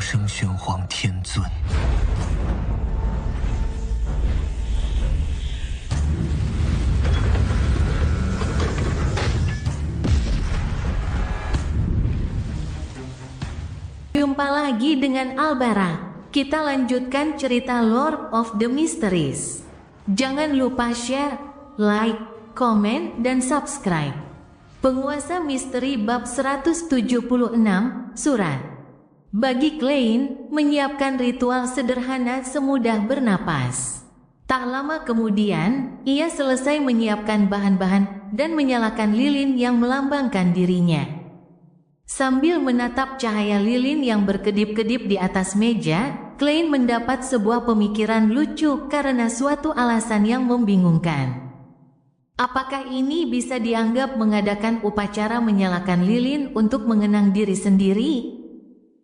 声玄黄天尊。Jumpa lagi dengan Albara. Kita lanjutkan cerita Lord of the Mysteries. Jangan lupa share, like, komen, dan subscribe. Penguasa Misteri bab 176, Surat. Bagi Klein, menyiapkan ritual sederhana semudah bernapas. Tak lama kemudian, ia selesai menyiapkan bahan-bahan dan menyalakan lilin yang melambangkan dirinya. Sambil menatap cahaya lilin yang berkedip-kedip di atas meja, Klein mendapat sebuah pemikiran lucu karena suatu alasan yang membingungkan. Apakah ini bisa dianggap mengadakan upacara menyalakan lilin untuk mengenang diri sendiri?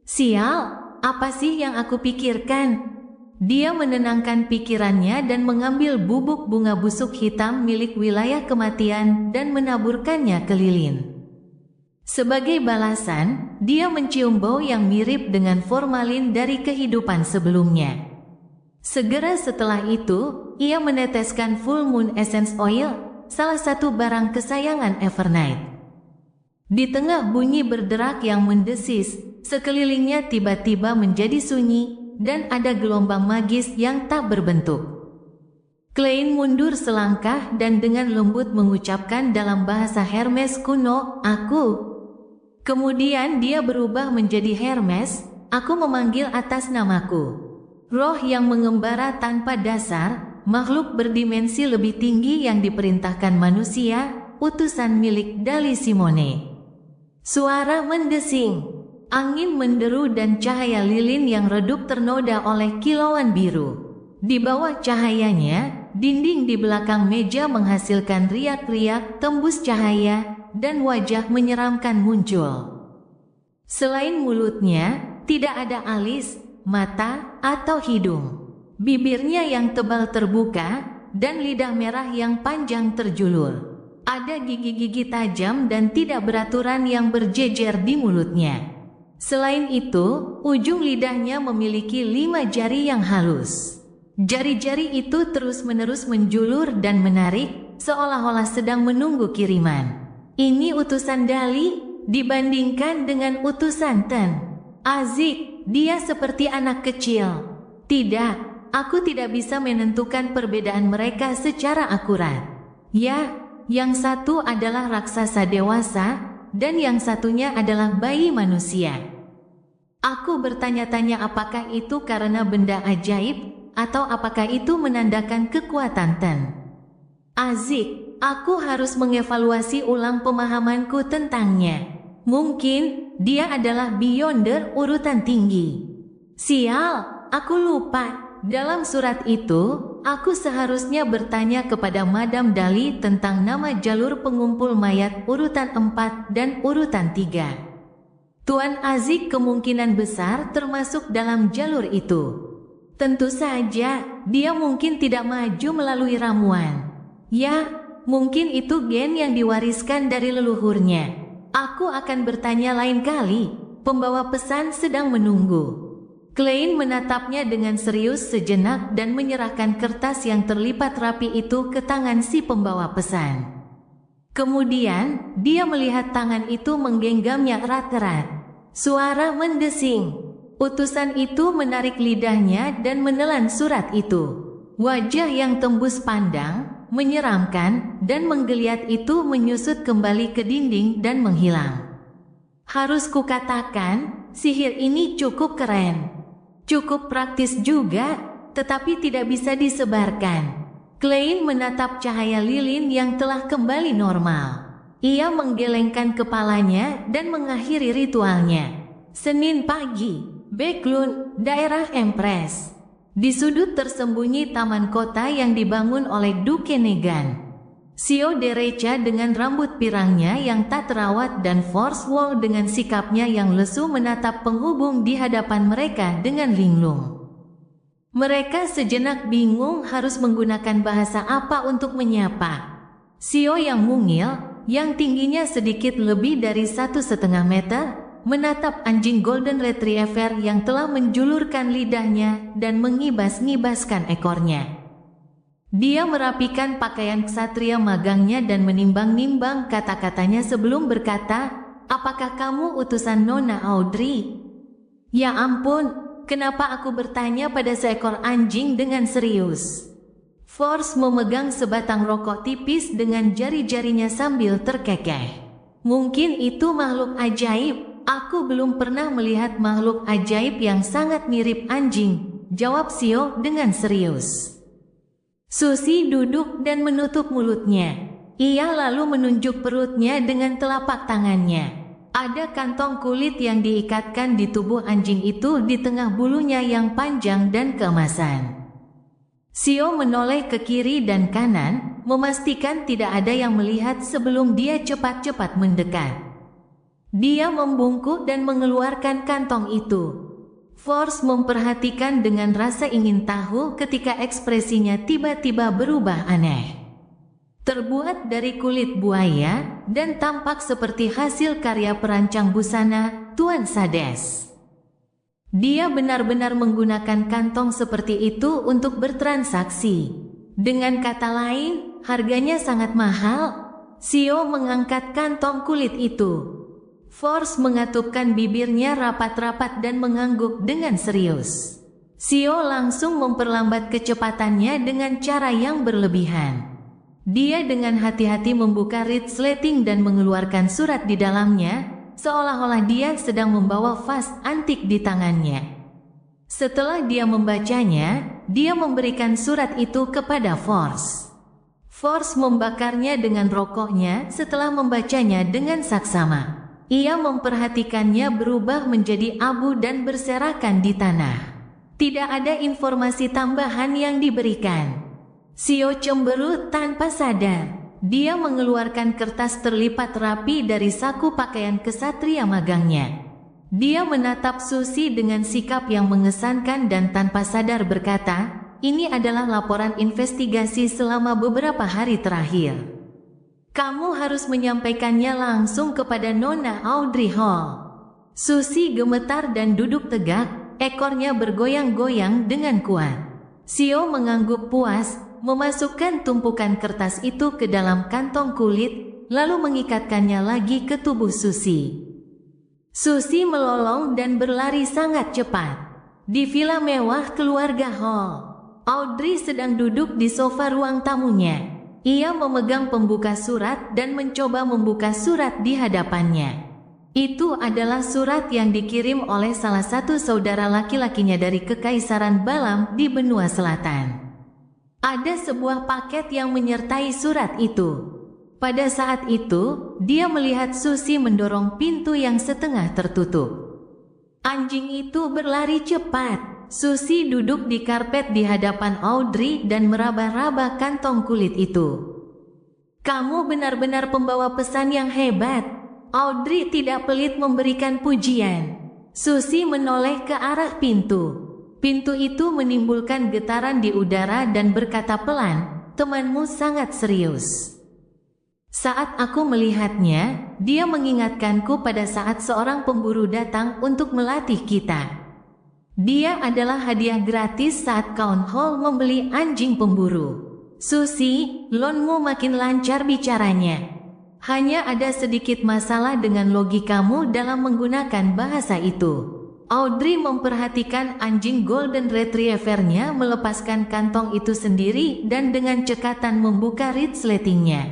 Sial, apa sih yang aku pikirkan? Dia menenangkan pikirannya dan mengambil bubuk bunga busuk hitam milik wilayah kematian dan menaburkannya ke lilin. Sebagai balasan, dia mencium bau yang mirip dengan formalin dari kehidupan sebelumnya. Segera setelah itu, ia meneteskan Full Moon Essence Oil, salah satu barang kesayangan Evernight. Di tengah bunyi berderak yang mendesis, sekelilingnya tiba-tiba menjadi sunyi, dan ada gelombang magis yang tak berbentuk. Klein mundur selangkah dan dengan lembut mengucapkan dalam bahasa Hermes kuno, "Aku." Kemudian dia berubah menjadi Hermes, "Aku memanggil atas namaku." Roh yang mengembara tanpa dasar, makhluk berdimensi lebih tinggi yang diperintahkan manusia, utusan milik Dali Simone. Suara mendesing, angin menderu dan cahaya lilin yang redup ternoda oleh kilauan biru. Di bawah cahayanya, dinding di belakang meja menghasilkan riak-riak tembus cahaya, dan wajah menyeramkan muncul. Selain mulutnya, tidak ada alis, mata, atau hidung. Bibirnya yang tebal terbuka, dan lidah merah yang panjang terjulur. Ada gigi-gigi tajam dan tidak beraturan yang berjejer di mulutnya. Selain itu, ujung lidahnya memiliki 5 jari yang halus. Jari-jari itu terus-menerus menjulur dan menarik, seolah-olah sedang menunggu kiriman. Ini utusan Dali, dibandingkan dengan utusan Ten. Azik, dia seperti anak kecil. Tidak, aku tidak bisa menentukan perbedaan mereka secara akurat. Ya, yang satu adalah raksasa dewasa, dan yang satunya adalah bayi manusia. Aku bertanya-tanya apakah itu karena benda ajaib, atau apakah itu menandakan kekuatan Ten. Azik, aku harus mengevaluasi ulang pemahamanku tentangnya. Mungkin dia adalah Beyonder urutan tinggi. Sial, aku lupa. Dalam surat itu, aku seharusnya bertanya kepada Madam Dali tentang nama jalur pengumpul mayat urutan 4 dan urutan 3. Tuan Azik kemungkinan besar termasuk dalam jalur itu. Tentu saja, dia mungkin tidak maju melalui ramuan. Ya, mungkin itu gen yang diwariskan dari leluhurnya. Aku akan bertanya lain kali. Pembawa pesan sedang menunggu. Klein menatapnya dengan serius sejenak dan menyerahkan kertas yang terlipat rapi itu ke tangan si pembawa pesan. Kemudian, dia melihat tangan itu menggenggamnya erat-erat. Suara mendesing. Utusan itu menarik lidahnya dan menelan surat itu. Wajah yang tembus pandang, menyeramkan, dan menggeliat itu menyusut kembali ke dinding dan menghilang. Harus kukatakan, sihir ini cukup keren. Cukup praktis juga, tetapi tidak bisa disebarkan. Klein menatap cahaya lilin yang telah kembali normal. Ia menggelengkan kepalanya dan mengakhiri ritualnya. Senin pagi, Beklun, daerah Empress. Di sudut tersembunyi taman kota yang dibangun oleh Duke Negan. Sio Derecha dengan rambut pirangnya yang tak terawat dan Force Wall dengan sikapnya yang lesu menatap penghubung di hadapan mereka dengan linglung. Mereka sejenak bingung harus menggunakan bahasa apa untuk menyapa. Sio yang mungil, yang tingginya sedikit lebih dari 1,5 meter, menatap anjing Golden Retriever yang telah menjulurkan lidahnya dan mengibas-ngibaskan ekornya. Dia merapikan pakaian ksatria magangnya dan menimbang-nimbang kata-katanya sebelum berkata, "Apakah kamu utusan Nona Audrey?" "Ya ampun, kenapa aku bertanya pada seekor anjing dengan serius?" Force memegang sebatang rokok tipis dengan jari-jarinya sambil terkekeh. "Mungkin itu makhluk ajaib. Aku belum pernah melihat makhluk ajaib yang sangat mirip anjing," jawab Sio dengan serius. Susi duduk dan menutup mulutnya. Ia lalu menunjuk perutnya dengan telapak tangannya. Ada kantong kulit yang diikatkan di tubuh anjing itu di tengah bulunya yang panjang dan keemasan. Sio menoleh ke kiri dan kanan, memastikan tidak ada yang melihat sebelum dia cepat-cepat mendekat. Dia membungkuk dan mengeluarkan kantong itu. Force memperhatikan dengan rasa ingin tahu ketika ekspresinya tiba-tiba berubah aneh. Terbuat dari kulit buaya dan tampak seperti hasil karya perancang busana Tuan Sades. Dia benar-benar menggunakan kantong seperti itu untuk bertransaksi. Dengan kata lain, harganya sangat mahal. Sio mengangkat kantong kulit itu. Force mengatupkan bibirnya rapat-rapat dan mengangguk dengan serius. Sio langsung memperlambat kecepatannya dengan cara yang berlebihan. Dia dengan hati-hati membuka resleting dan mengeluarkan surat di dalamnya, seolah-olah dia sedang membawa vas antik di tangannya. Setelah dia membacanya, dia memberikan surat itu kepada Force. Force membakarnya dengan rokoknya setelah membacanya dengan saksama. Ia memperhatikannya berubah menjadi abu dan berserakan di tanah. Tidak ada informasi tambahan yang diberikan. Sio cemberut tanpa sadar. Dia mengeluarkan kertas terlipat rapi dari saku pakaian ksatria magangnya. Dia menatap Susi dengan sikap yang mengesankan dan tanpa sadar berkata, "Ini adalah laporan investigasi selama beberapa hari terakhir. Kamu harus menyampaikannya langsung kepada Nona Audrey Hall." Susi gemetar dan duduk tegak, ekornya bergoyang-goyang dengan kuat. Sio mengangguk puas, memasukkan tumpukan kertas itu ke dalam kantong kulit, lalu mengikatkannya lagi ke tubuh Susi. Susi melolong dan berlari sangat cepat. Di villa mewah keluarga Hall, Audrey sedang duduk di sofa ruang tamunya. Ia memegang pembuka surat dan mencoba membuka surat di hadapannya. Itu adalah surat yang dikirim oleh salah satu saudara laki-lakinya dari Kekaisaran Balam di benua selatan. Ada sebuah paket yang menyertai surat itu. Pada saat itu, dia melihat Susi mendorong pintu yang setengah tertutup. Anjing itu berlari cepat. Susi duduk di karpet di hadapan Audrey dan meraba-raba kantong kulit itu. "Kamu benar-benar pembawa pesan yang hebat." Audrey tidak pelit memberikan pujian. Susi menoleh ke arah pintu. Pintu itu menimbulkan getaran di udara dan berkata pelan, "Temanmu sangat serius." Saat aku melihatnya, dia mengingatkanku pada saat seorang pemburu datang untuk melatih kita. Dia adalah hadiah gratis saat Count Hall membeli anjing pemburu. "Susi, Lonmu makin lancar bicaranya. Hanya ada sedikit masalah dengan logikamu dalam menggunakan bahasa itu." Audrey memperhatikan anjing Golden Retriever-nya melepaskan kantong itu sendiri dan dengan cekatan membuka resletingnya.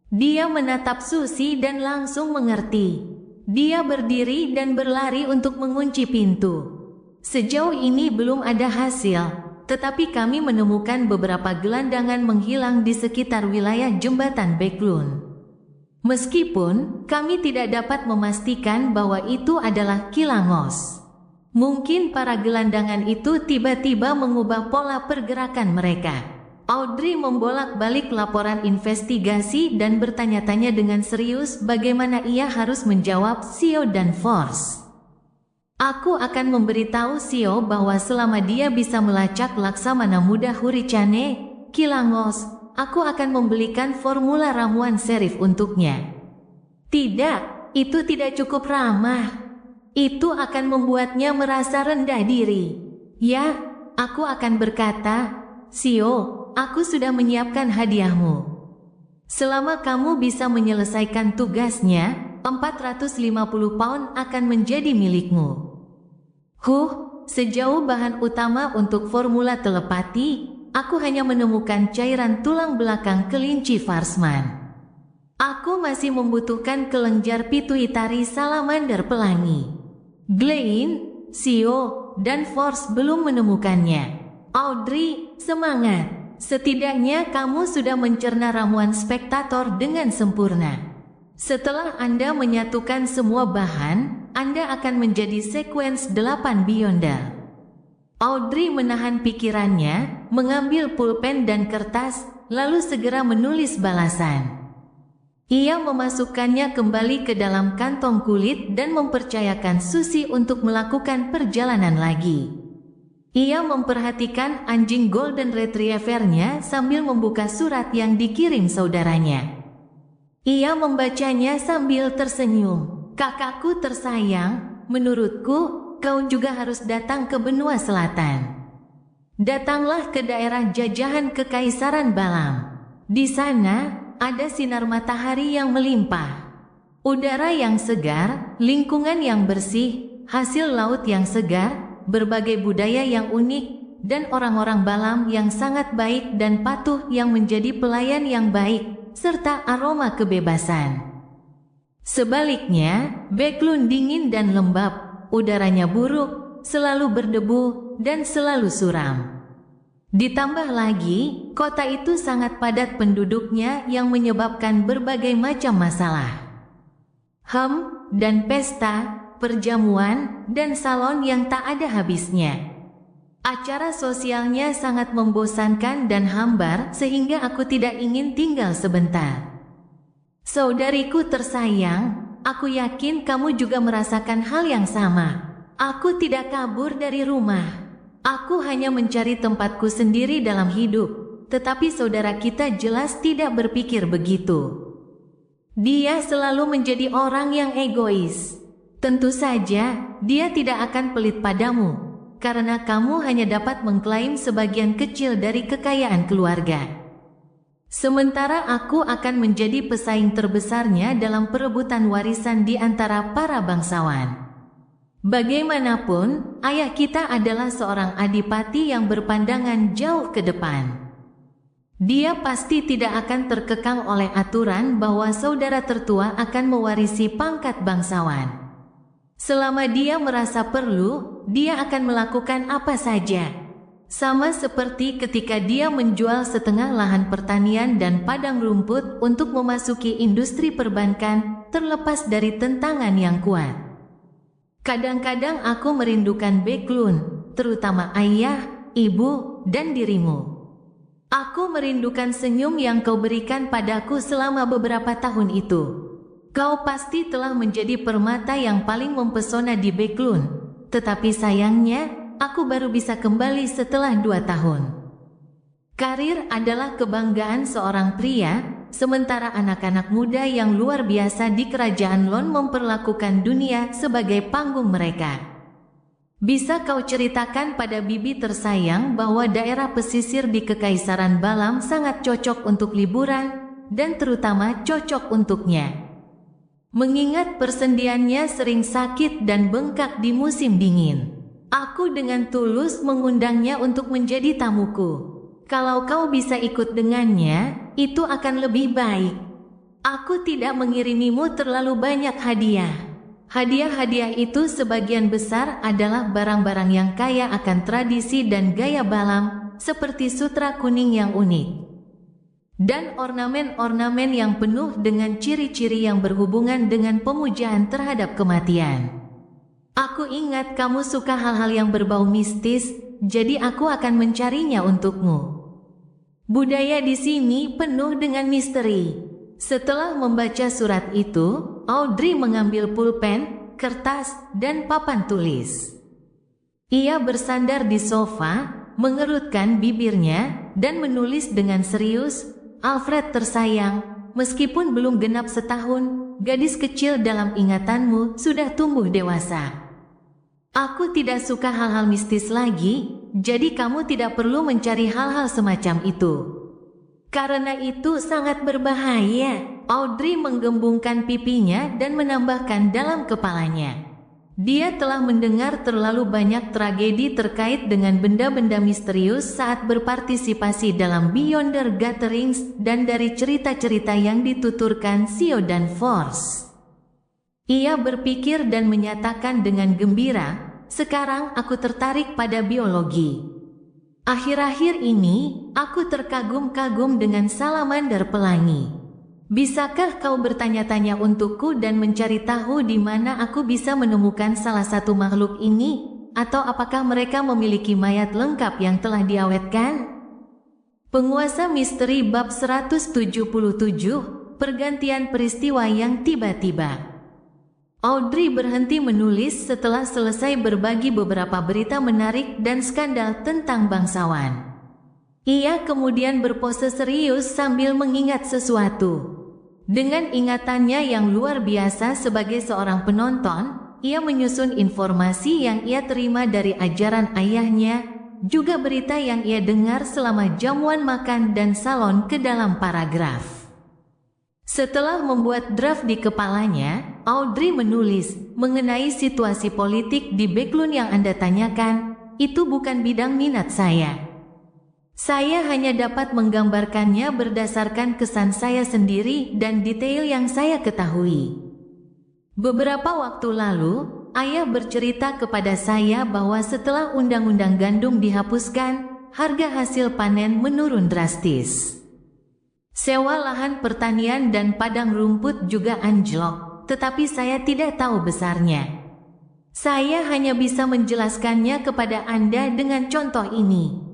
Dia menatap Susi dan langsung mengerti. Dia berdiri dan berlari untuk mengunci pintu. "Sejauh ini belum ada hasil, tetapi kami menemukan beberapa gelandangan menghilang di sekitar wilayah jembatan Backlund. Meskipun kami tidak dapat memastikan bahwa itu adalah kilangos. Mungkin para gelandangan itu tiba-tiba mengubah pola pergerakan mereka." Audrey membolak-balik laporan investigasi dan bertanya-tanya dengan serius bagaimana ia harus menjawab Sio dan Force. "Aku akan memberitahu Sio bahwa selama dia bisa melacak Laksamana Muda Huricane, Kilangos, aku akan membelikan formula ramuan serif untuknya." "Tidak, itu tidak cukup ramah. Itu akan membuatnya merasa rendah diri. Ya, aku akan berkata, Sio, aku sudah menyiapkan hadiahmu. Selama kamu bisa menyelesaikan tugasnya, 450 pound akan menjadi milikmu. Sejauh bahan utama untuk formula telepati, aku hanya menemukan cairan tulang belakang kelinci Farsman. Aku masih membutuhkan kelenjar pituitari salamander pelangi. Glenn, Sio, dan Force belum menemukannya. Audrey, semangat. Setidaknya kamu sudah mencerna ramuan spektator dengan sempurna. Setelah Anda menyatukan semua bahan, Anda akan menjadi sekuens 8 Beyonder. Audrey menahan pikirannya, mengambil pulpen dan kertas, lalu segera menulis balasan. Ia memasukkannya kembali ke dalam kantong kulit dan mempercayakan Susie untuk melakukan perjalanan lagi. Ia memperhatikan anjing Golden Retriever-nya sambil membuka surat yang dikirim saudaranya. Ia membacanya sambil tersenyum. Kakakku tersayang, menurutku, kau juga harus datang ke benua selatan. Datanglah ke daerah jajahan Kekaisaran Balam. Di sana, ada sinar matahari yang melimpah. Udara yang segar, lingkungan yang bersih, hasil laut yang segar, berbagai budaya yang unik, dan orang-orang Balam yang sangat baik dan patuh yang menjadi pelayan yang baik, serta aroma kebebasan. Sebaliknya, Backlund dingin dan lembab, udaranya buruk, selalu berdebu, dan selalu suram. Ditambah lagi, kota itu sangat padat penduduknya yang menyebabkan berbagai macam masalah. Dan pesta, perjamuan, dan salon yang tak ada habisnya. Acara sosialnya sangat membosankan dan hambar sehingga aku tidak ingin tinggal sebentar. Saudariku tersayang, aku yakin kamu juga merasakan hal yang sama. Aku tidak kabur dari rumah. Aku hanya mencari tempatku sendiri dalam hidup, tetapi saudara kita jelas tidak berpikir begitu. Dia selalu menjadi orang yang egois. Tentu saja, dia tidak akan pelit padamu, karena kamu hanya dapat mengklaim sebagian kecil dari kekayaan keluarga. Sementara aku akan menjadi pesaing terbesarnya dalam perebutan warisan di antara para bangsawan. Bagaimanapun, ayah kita adalah seorang adipati yang berpandangan jauh ke depan. Dia pasti tidak akan terkekang oleh aturan bahwa saudara tertua akan mewarisi pangkat bangsawan. Selama dia merasa perlu, dia akan melakukan apa saja. Sama seperti ketika dia menjual setengah lahan pertanian dan padang rumput untuk memasuki industri perbankan, terlepas dari tentangan yang kuat. Kadang-kadang aku merindukan Backlund, terutama ayah, ibu, dan dirimu. Aku merindukan senyum yang kau berikan padaku selama beberapa tahun itu. Kau pasti telah menjadi permata yang paling mempesona di Backlund, tetapi sayangnya, aku baru bisa kembali setelah 2 tahun. Karir adalah kebanggaan seorang pria, sementara anak-anak muda yang luar biasa di kerajaan Lon memperlakukan dunia sebagai panggung mereka. Bisa kau ceritakan pada bibi tersayang bahwa daerah pesisir di Kekaisaran Balam sangat cocok untuk liburan, dan terutama cocok untuknya. Mengingat persendiannya sering sakit dan bengkak di musim dingin. Aku dengan tulus mengundangnya untuk menjadi tamuku. Kalau kau bisa ikut dengannya, itu akan lebih baik. Aku tidak mengirimimu terlalu banyak hadiah. Hadiah-hadiah itu sebagian besar adalah barang-barang yang kaya akan tradisi dan gaya Balam, seperti sutra kuning yang unik. Dan ornamen-ornamen yang penuh dengan ciri-ciri yang berhubungan dengan pemujaan terhadap kematian. Aku ingat kamu suka hal-hal yang berbau mistis, jadi aku akan mencarinya untukmu. Budaya di sini penuh dengan misteri. Setelah membaca surat itu, Audrey mengambil pulpen, kertas, dan papan tulis. Ia bersandar di sofa, mengerutkan bibirnya, dan menulis dengan serius, "Alfred tersayang, meskipun belum genap setahun, gadis kecil dalam ingatanmu sudah tumbuh dewasa. Aku tidak suka hal-hal mistis lagi, jadi kamu tidak perlu mencari hal-hal semacam itu. Karena itu sangat berbahaya. Audrey menggembungkan pipinya dan menambahkan dalam kepalanya. Dia telah mendengar terlalu banyak tragedi terkait dengan benda-benda misterius saat berpartisipasi dalam Beyonder Gatherings dan dari cerita-cerita yang dituturkan Sio dan Force. Ia berpikir dan menyatakan dengan gembira, sekarang aku tertarik pada biologi. Akhir-akhir ini, aku terkagum-kagum dengan salamander pelangi. Bisakah kau bertanya-tanya untukku dan mencari tahu di mana aku bisa menemukan salah satu makhluk ini? Atau apakah mereka memiliki mayat lengkap yang telah diawetkan? Penguasa misteri bab 177, pergantian peristiwa yang tiba-tiba. Audrey berhenti menulis setelah selesai berbagi beberapa berita menarik dan skandal tentang bangsawan. Ia kemudian berpose serius sambil mengingat sesuatu. Dengan ingatannya yang luar biasa sebagai seorang penonton, ia menyusun informasi yang ia terima dari ajaran ayahnya, juga berita yang ia dengar selama jamuan makan dan salon ke dalam paragraf. Setelah membuat draft di kepalanya, Audrey menulis, mengenai situasi politik di Backlund yang Anda tanyakan, itu bukan bidang minat saya. Saya hanya dapat menggambarkannya berdasarkan kesan saya sendiri dan detail yang saya ketahui. Beberapa waktu lalu, ayah bercerita kepada saya bahwa setelah undang-undang gandum dihapuskan, harga hasil panen menurun drastis. Sewa lahan pertanian dan padang rumput juga anjlok, tetapi saya tidak tahu besarnya. Saya hanya bisa menjelaskannya kepada Anda dengan contoh ini.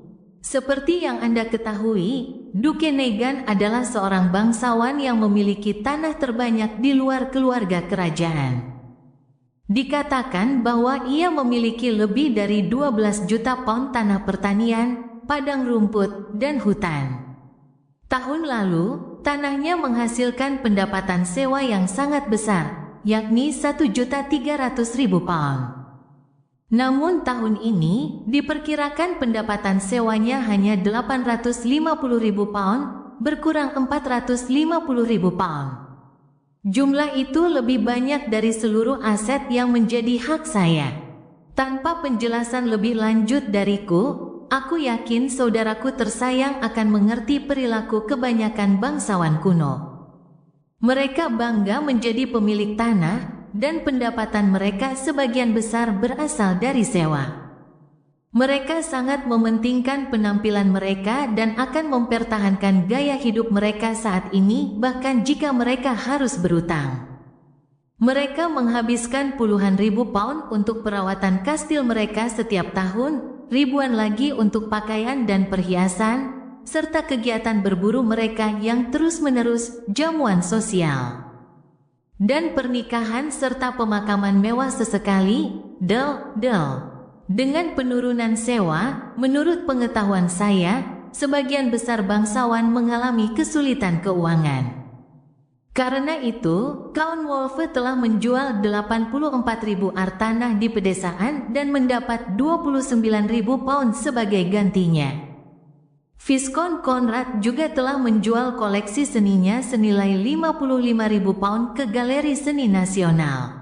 Seperti yang Anda ketahui, Duke Negan adalah seorang bangsawan yang memiliki tanah terbanyak di luar keluarga kerajaan. Dikatakan bahwa ia memiliki lebih dari 12 juta pound tanah pertanian, padang rumput, dan hutan. Tahun lalu, tanahnya menghasilkan pendapatan sewa yang sangat besar, yakni 1.300.000 pound. Namun tahun ini, diperkirakan pendapatan sewanya hanya 850.000 pound, berkurang 450.000 pound. Jumlah itu lebih banyak dari seluruh aset yang menjadi hak saya. Tanpa penjelasan lebih lanjut dariku, aku yakin saudaraku tersayang akan mengerti perilaku kebanyakan bangsawan kuno. Mereka bangga menjadi pemilik tanah, dan pendapatan mereka sebagian besar berasal dari sewa. Mereka sangat mementingkan penampilan mereka dan akan mempertahankan gaya hidup mereka saat ini bahkan jika mereka harus berutang. Mereka menghabiskan puluhan ribu pound untuk perawatan kastil mereka setiap tahun, ribuan lagi untuk pakaian dan perhiasan, serta kegiatan berburu mereka yang terus-menerus, jamuan sosial dan pernikahan serta pemakaman mewah sesekali, Dengan penurunan sewa, menurut pengetahuan saya, sebagian besar bangsawan mengalami kesulitan keuangan. Karena itu, Count Wolfe telah menjual 84.000 ar tanah di pedesaan dan mendapat 29.000 pound sebagai gantinya. Viscount Conrad juga telah menjual koleksi seninya senilai 55.000 pound ke Galeri Seni Nasional.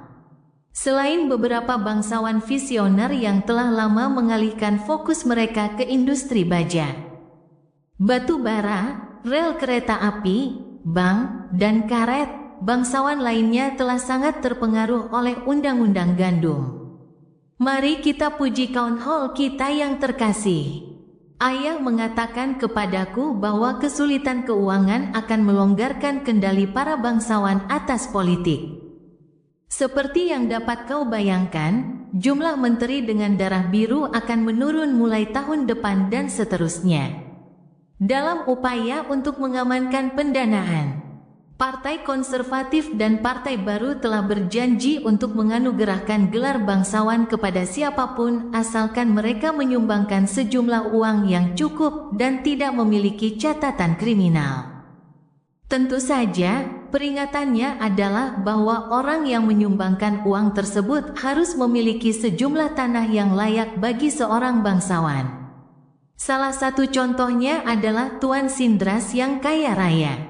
Selain beberapa bangsawan visioner yang telah lama mengalihkan fokus mereka ke industri baja, batu bara, rel kereta api, bank, dan karet, bangsawan lainnya telah sangat terpengaruh oleh undang-undang gandum. Mari kita puji Count Hall kita yang terkasih. Ayah mengatakan kepadaku bahwa kesulitan keuangan akan melonggarkan kendali para bangsawan atas politik. Seperti yang dapat kau bayangkan, jumlah menteri dengan darah biru akan menurun mulai tahun depan dan seterusnya. Dalam upaya untuk mengamankan pendanaan, Partai Konservatif dan Partai Baru telah berjanji untuk menganugerahkan gelar bangsawan kepada siapapun asalkan mereka menyumbangkan sejumlah uang yang cukup dan tidak memiliki catatan kriminal. Tentu saja, peringatannya adalah bahwa orang yang menyumbangkan uang tersebut harus memiliki sejumlah tanah yang layak bagi seorang bangsawan. Salah satu contohnya adalah Tuan Sindras yang kaya raya.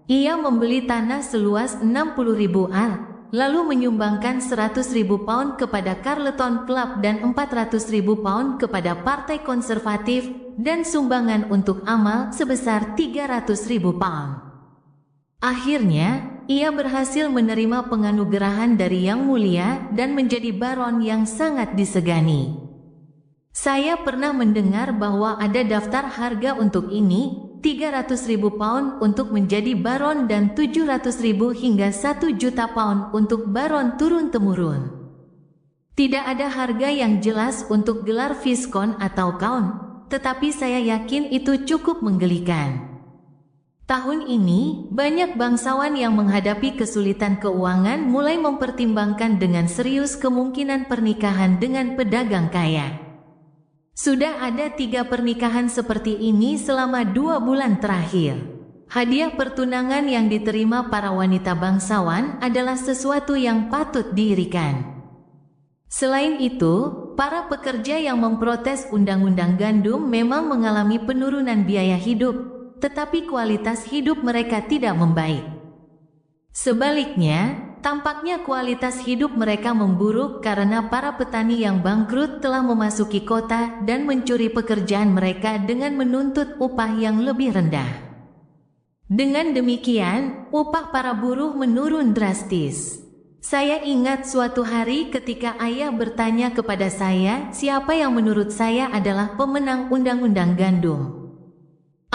Ia membeli tanah seluas 60.000 ar, lalu menyumbangkan 100.000 pound kepada Carleton Club dan 400.000 pound kepada Partai Konservatif, dan sumbangan untuk amal sebesar 300.000 pound. Akhirnya, ia berhasil menerima penganugerahan dari Yang Mulia dan menjadi baron yang sangat disegani. Saya pernah mendengar bahwa ada daftar harga untuk ini, 300.000 pound untuk menjadi baron dan 700.000 hingga 1 juta pound untuk baron turun-temurun. Tidak ada harga yang jelas untuk gelar Viscount atau Count, tetapi saya yakin itu cukup menggelikan. Tahun ini, banyak bangsawan yang menghadapi kesulitan keuangan mulai mempertimbangkan dengan serius kemungkinan pernikahan dengan pedagang kaya. Sudah ada 3 pernikahan seperti ini selama 2 bulan terakhir. Hadiah pertunangan yang diterima para wanita bangsawan adalah sesuatu yang patut diirikan. Selain itu, para pekerja yang memprotes undang-undang gandum memang mengalami penurunan biaya hidup, tetapi kualitas hidup mereka tidak membaik. Sebaliknya, tampaknya kualitas hidup mereka memburuk karena para petani yang bangkrut telah memasuki kota dan mencuri pekerjaan mereka dengan menuntut upah yang lebih rendah. Dengan demikian, upah para buruh menurun drastis. Saya ingat suatu hari ketika ayah bertanya kepada saya siapa yang menurut saya adalah pemenang undang-undang gandum.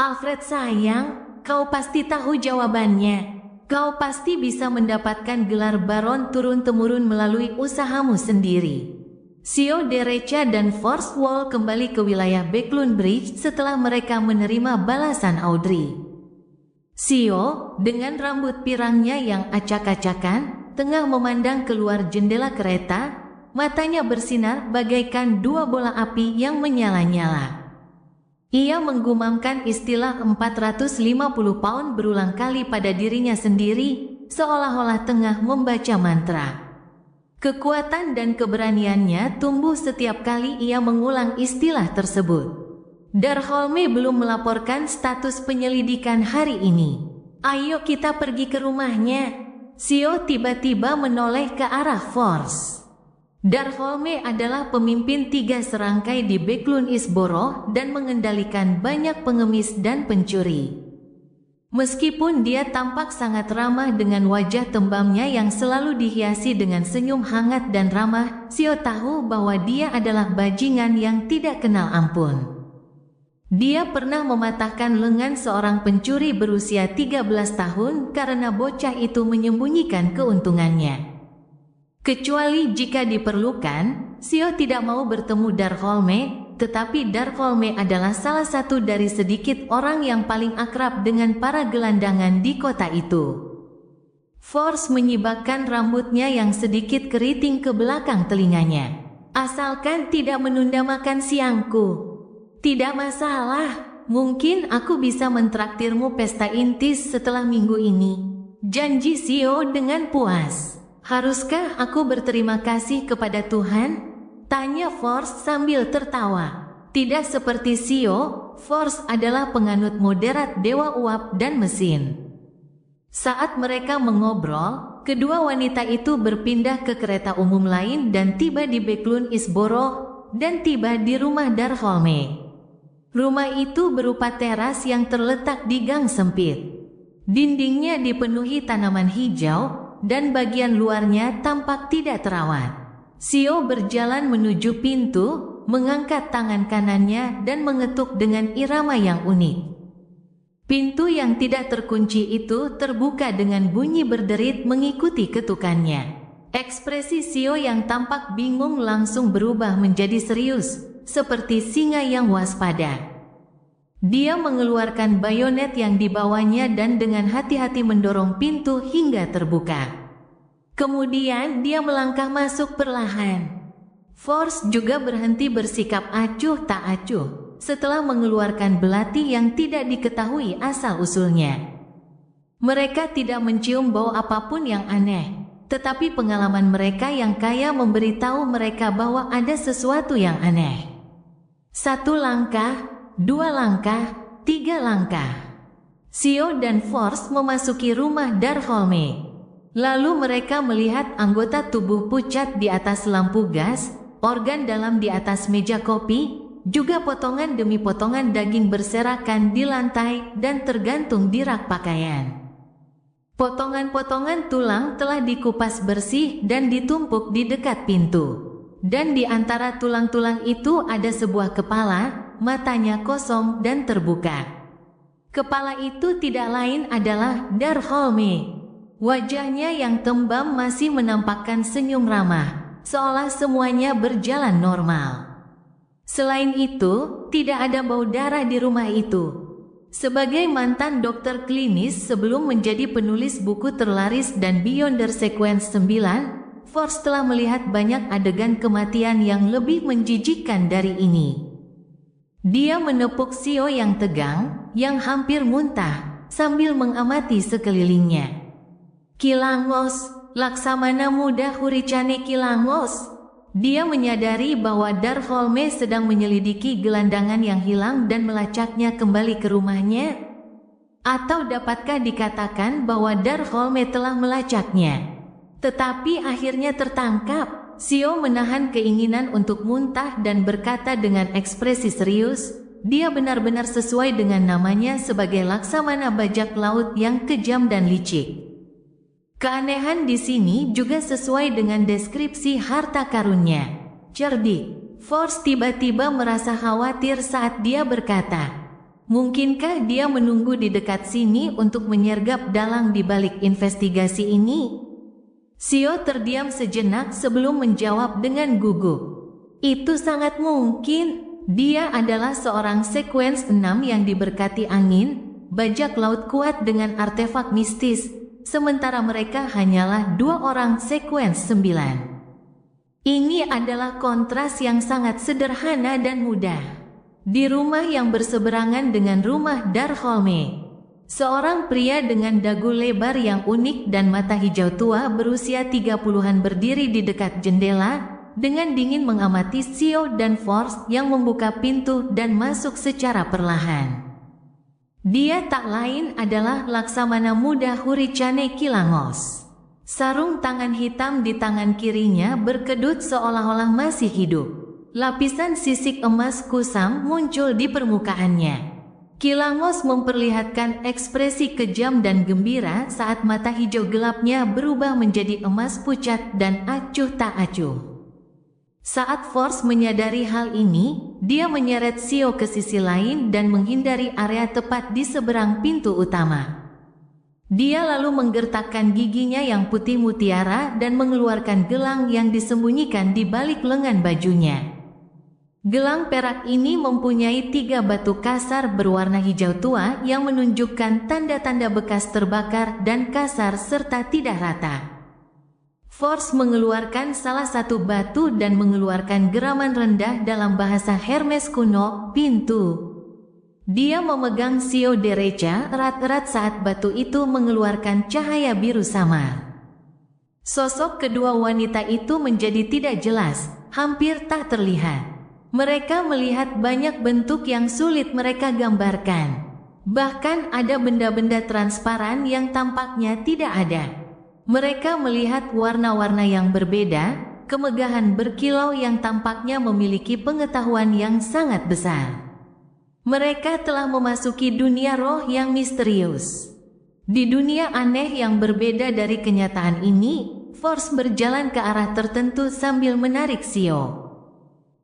Alfred sayang, kau pasti tahu jawabannya. Kau pasti bisa mendapatkan gelar baron turun-temurun melalui usahamu sendiri. Sio Derecha dan Force Wall kembali ke wilayah Becklun Bridge setelah mereka menerima balasan Audrey. Sio, dengan rambut pirangnya yang acak-acakan, tengah memandang keluar jendela kereta, matanya bersinar bagaikan 2 bola api yang menyala-nyala. Ia menggumamkan istilah 450 pound berulang kali pada dirinya sendiri, seolah-olah tengah membaca mantra. Kekuatan dan keberaniannya tumbuh setiap kali ia mengulang istilah tersebut. Darholme belum melaporkan status penyelidikan hari ini. Ayo kita pergi ke rumahnya. Sio tiba-tiba menoleh ke arah Force. Darholme adalah pemimpin 3 serangkai di Becklun Isborough dan mengendalikan banyak pengemis dan pencuri. Meskipun dia tampak sangat ramah dengan wajah tembamnya yang selalu dihiasi dengan senyum hangat dan ramah, Sio tahu bahwa dia adalah bajingan yang tidak kenal ampun. Dia pernah mematahkan lengan seorang pencuri berusia 13 tahun karena bocah itu menyembunyikan keuntungannya. Kecuali jika diperlukan, Sio tidak mau bertemu Darholme, tetapi Darholme adalah salah satu dari sedikit orang yang paling akrab dengan para gelandangan di kota itu. Force menyibakkan rambutnya yang sedikit keriting ke belakang telinganya. Asalkan tidak menunda makan siangku. Tidak masalah, mungkin aku bisa mentraktirmu pesta intis setelah minggu ini. Janji Sio dengan puas. Haruskah aku berterima kasih kepada Tuhan? Tanya Force sambil tertawa. Tidak seperti Sio, Force adalah penganut moderat dewa uap dan mesin. Saat mereka mengobrol, kedua wanita itu berpindah ke kereta umum lain dan tiba di Becklun Isborough dan tiba di rumah Darholme. Rumah itu berupa teras yang terletak di gang sempit. Dindingnya dipenuhi tanaman hijau dan bagian luarnya tampak tidak terawat. Sio berjalan menuju pintu, mengangkat tangan kanannya dan mengetuk dengan irama yang unik. Pintu yang tidak terkunci itu terbuka dengan bunyi berderit mengikuti ketukannya. Ekspresi Sio yang tampak bingung langsung berubah menjadi serius, seperti singa yang waspada. Dia mengeluarkan bayonet yang dibawanya dan dengan hati-hati mendorong pintu hingga terbuka. Kemudian dia melangkah masuk perlahan. Force juga berhenti bersikap acuh tak acuh setelah mengeluarkan belati yang tidak diketahui asal-usulnya. Mereka tidak mencium bau apapun yang aneh, tetapi pengalaman mereka yang kaya memberitahu mereka bahwa ada sesuatu yang aneh. 1 langkah, 2 langkah, 3 langkah. Sio dan Force memasuki rumah Darkholme. Lalu mereka melihat anggota tubuh pucat di atas lampu gas, organ dalam di atas meja kopi, juga potongan demi potongan daging berserakan di lantai dan tergantung di rak pakaian. Potongan-potongan tulang telah dikupas bersih dan ditumpuk di dekat pintu. Dan di antara tulang-tulang itu ada sebuah kepala, matanya kosong dan terbuka. Kepala itu tidak lain adalah Darkholme. Wajahnya yang tembam masih menampakkan senyum ramah, seolah semuanya berjalan normal. Selain itu, tidak ada bau darah di rumah itu. Sebagai mantan dokter klinis sebelum menjadi penulis buku terlaris dan Beyonder Sequence 9, Force telah melihat banyak adegan kematian yang lebih menjijikkan dari ini. Dia menepuk Sio yang tegang, yang hampir muntah, sambil mengamati sekelilingnya. Kilangos, Laksamana Muda Huricane Kilangos. Dia menyadari bahwa Darkholme sedang menyelidiki gelandangan yang hilang dan melacaknya kembali ke rumahnya. Atau dapatkah dikatakan bahwa Darkholme telah melacaknya? Tetapi akhirnya tertangkap. Sio menahan keinginan untuk muntah dan berkata dengan ekspresi serius, dia benar-benar sesuai dengan namanya sebagai Laksamana bajak laut yang kejam dan licik. Keanehan di sini juga sesuai dengan deskripsi harta karunnya. Cerdik, Force tiba-tiba merasa khawatir saat dia berkata, mungkinkah dia menunggu di dekat sini untuk menyergap dalang di balik investigasi ini? Sio terdiam sejenak sebelum menjawab dengan gugup. Itu sangat mungkin. Dia adalah seorang Sequence 6 yang diberkati angin, bajak laut kuat dengan artefak mistis, sementara mereka hanyalah 2 orang Sequence 9. Ini adalah kontras yang sangat sederhana dan mudah. Di rumah yang berseberangan dengan rumah Darkholme, seorang pria dengan dagu lebar yang unik dan mata hijau tua berusia 30-an berdiri di dekat jendela, dengan dingin mengamati Sio dan Force yang membuka pintu dan masuk secara perlahan. Dia tak lain adalah Laksamana Muda Huricane Kilangos. Sarung tangan hitam di tangan kirinya berkedut seolah-olah masih hidup. Lapisan sisik emas kusam muncul di permukaannya. Kilangos memperlihatkan ekspresi kejam dan gembira saat mata hijau gelapnya berubah menjadi emas pucat dan acuh tak acuh. Saat Force menyadari hal ini, dia menyeret Sio ke sisi lain dan menghindari area tepat di seberang pintu utama. Dia lalu menggertakkan giginya yang putih mutiara dan mengeluarkan gelang yang disembunyikan di balik lengan bajunya. Gelang perak ini mempunyai 3 batu kasar berwarna hijau tua yang menunjukkan tanda-tanda bekas terbakar dan kasar serta tidak rata. Force mengeluarkan salah satu batu dan mengeluarkan geraman rendah dalam bahasa Hermes kuno, pintu. Dia memegang Sio Derecha erat-erat saat batu itu mengeluarkan cahaya biru samar. Sosok kedua wanita itu menjadi tidak jelas, hampir tak terlihat. Mereka melihat banyak bentuk yang sulit mereka gambarkan. Bahkan ada benda-benda transparan yang tampaknya tidak ada. Mereka melihat warna-warna yang berbeda, kemegahan berkilau yang tampaknya memiliki pengetahuan yang sangat besar. Mereka telah memasuki dunia roh yang misterius. Di dunia aneh yang berbeda dari kenyataan ini, Force berjalan ke arah tertentu sambil menarik Sio.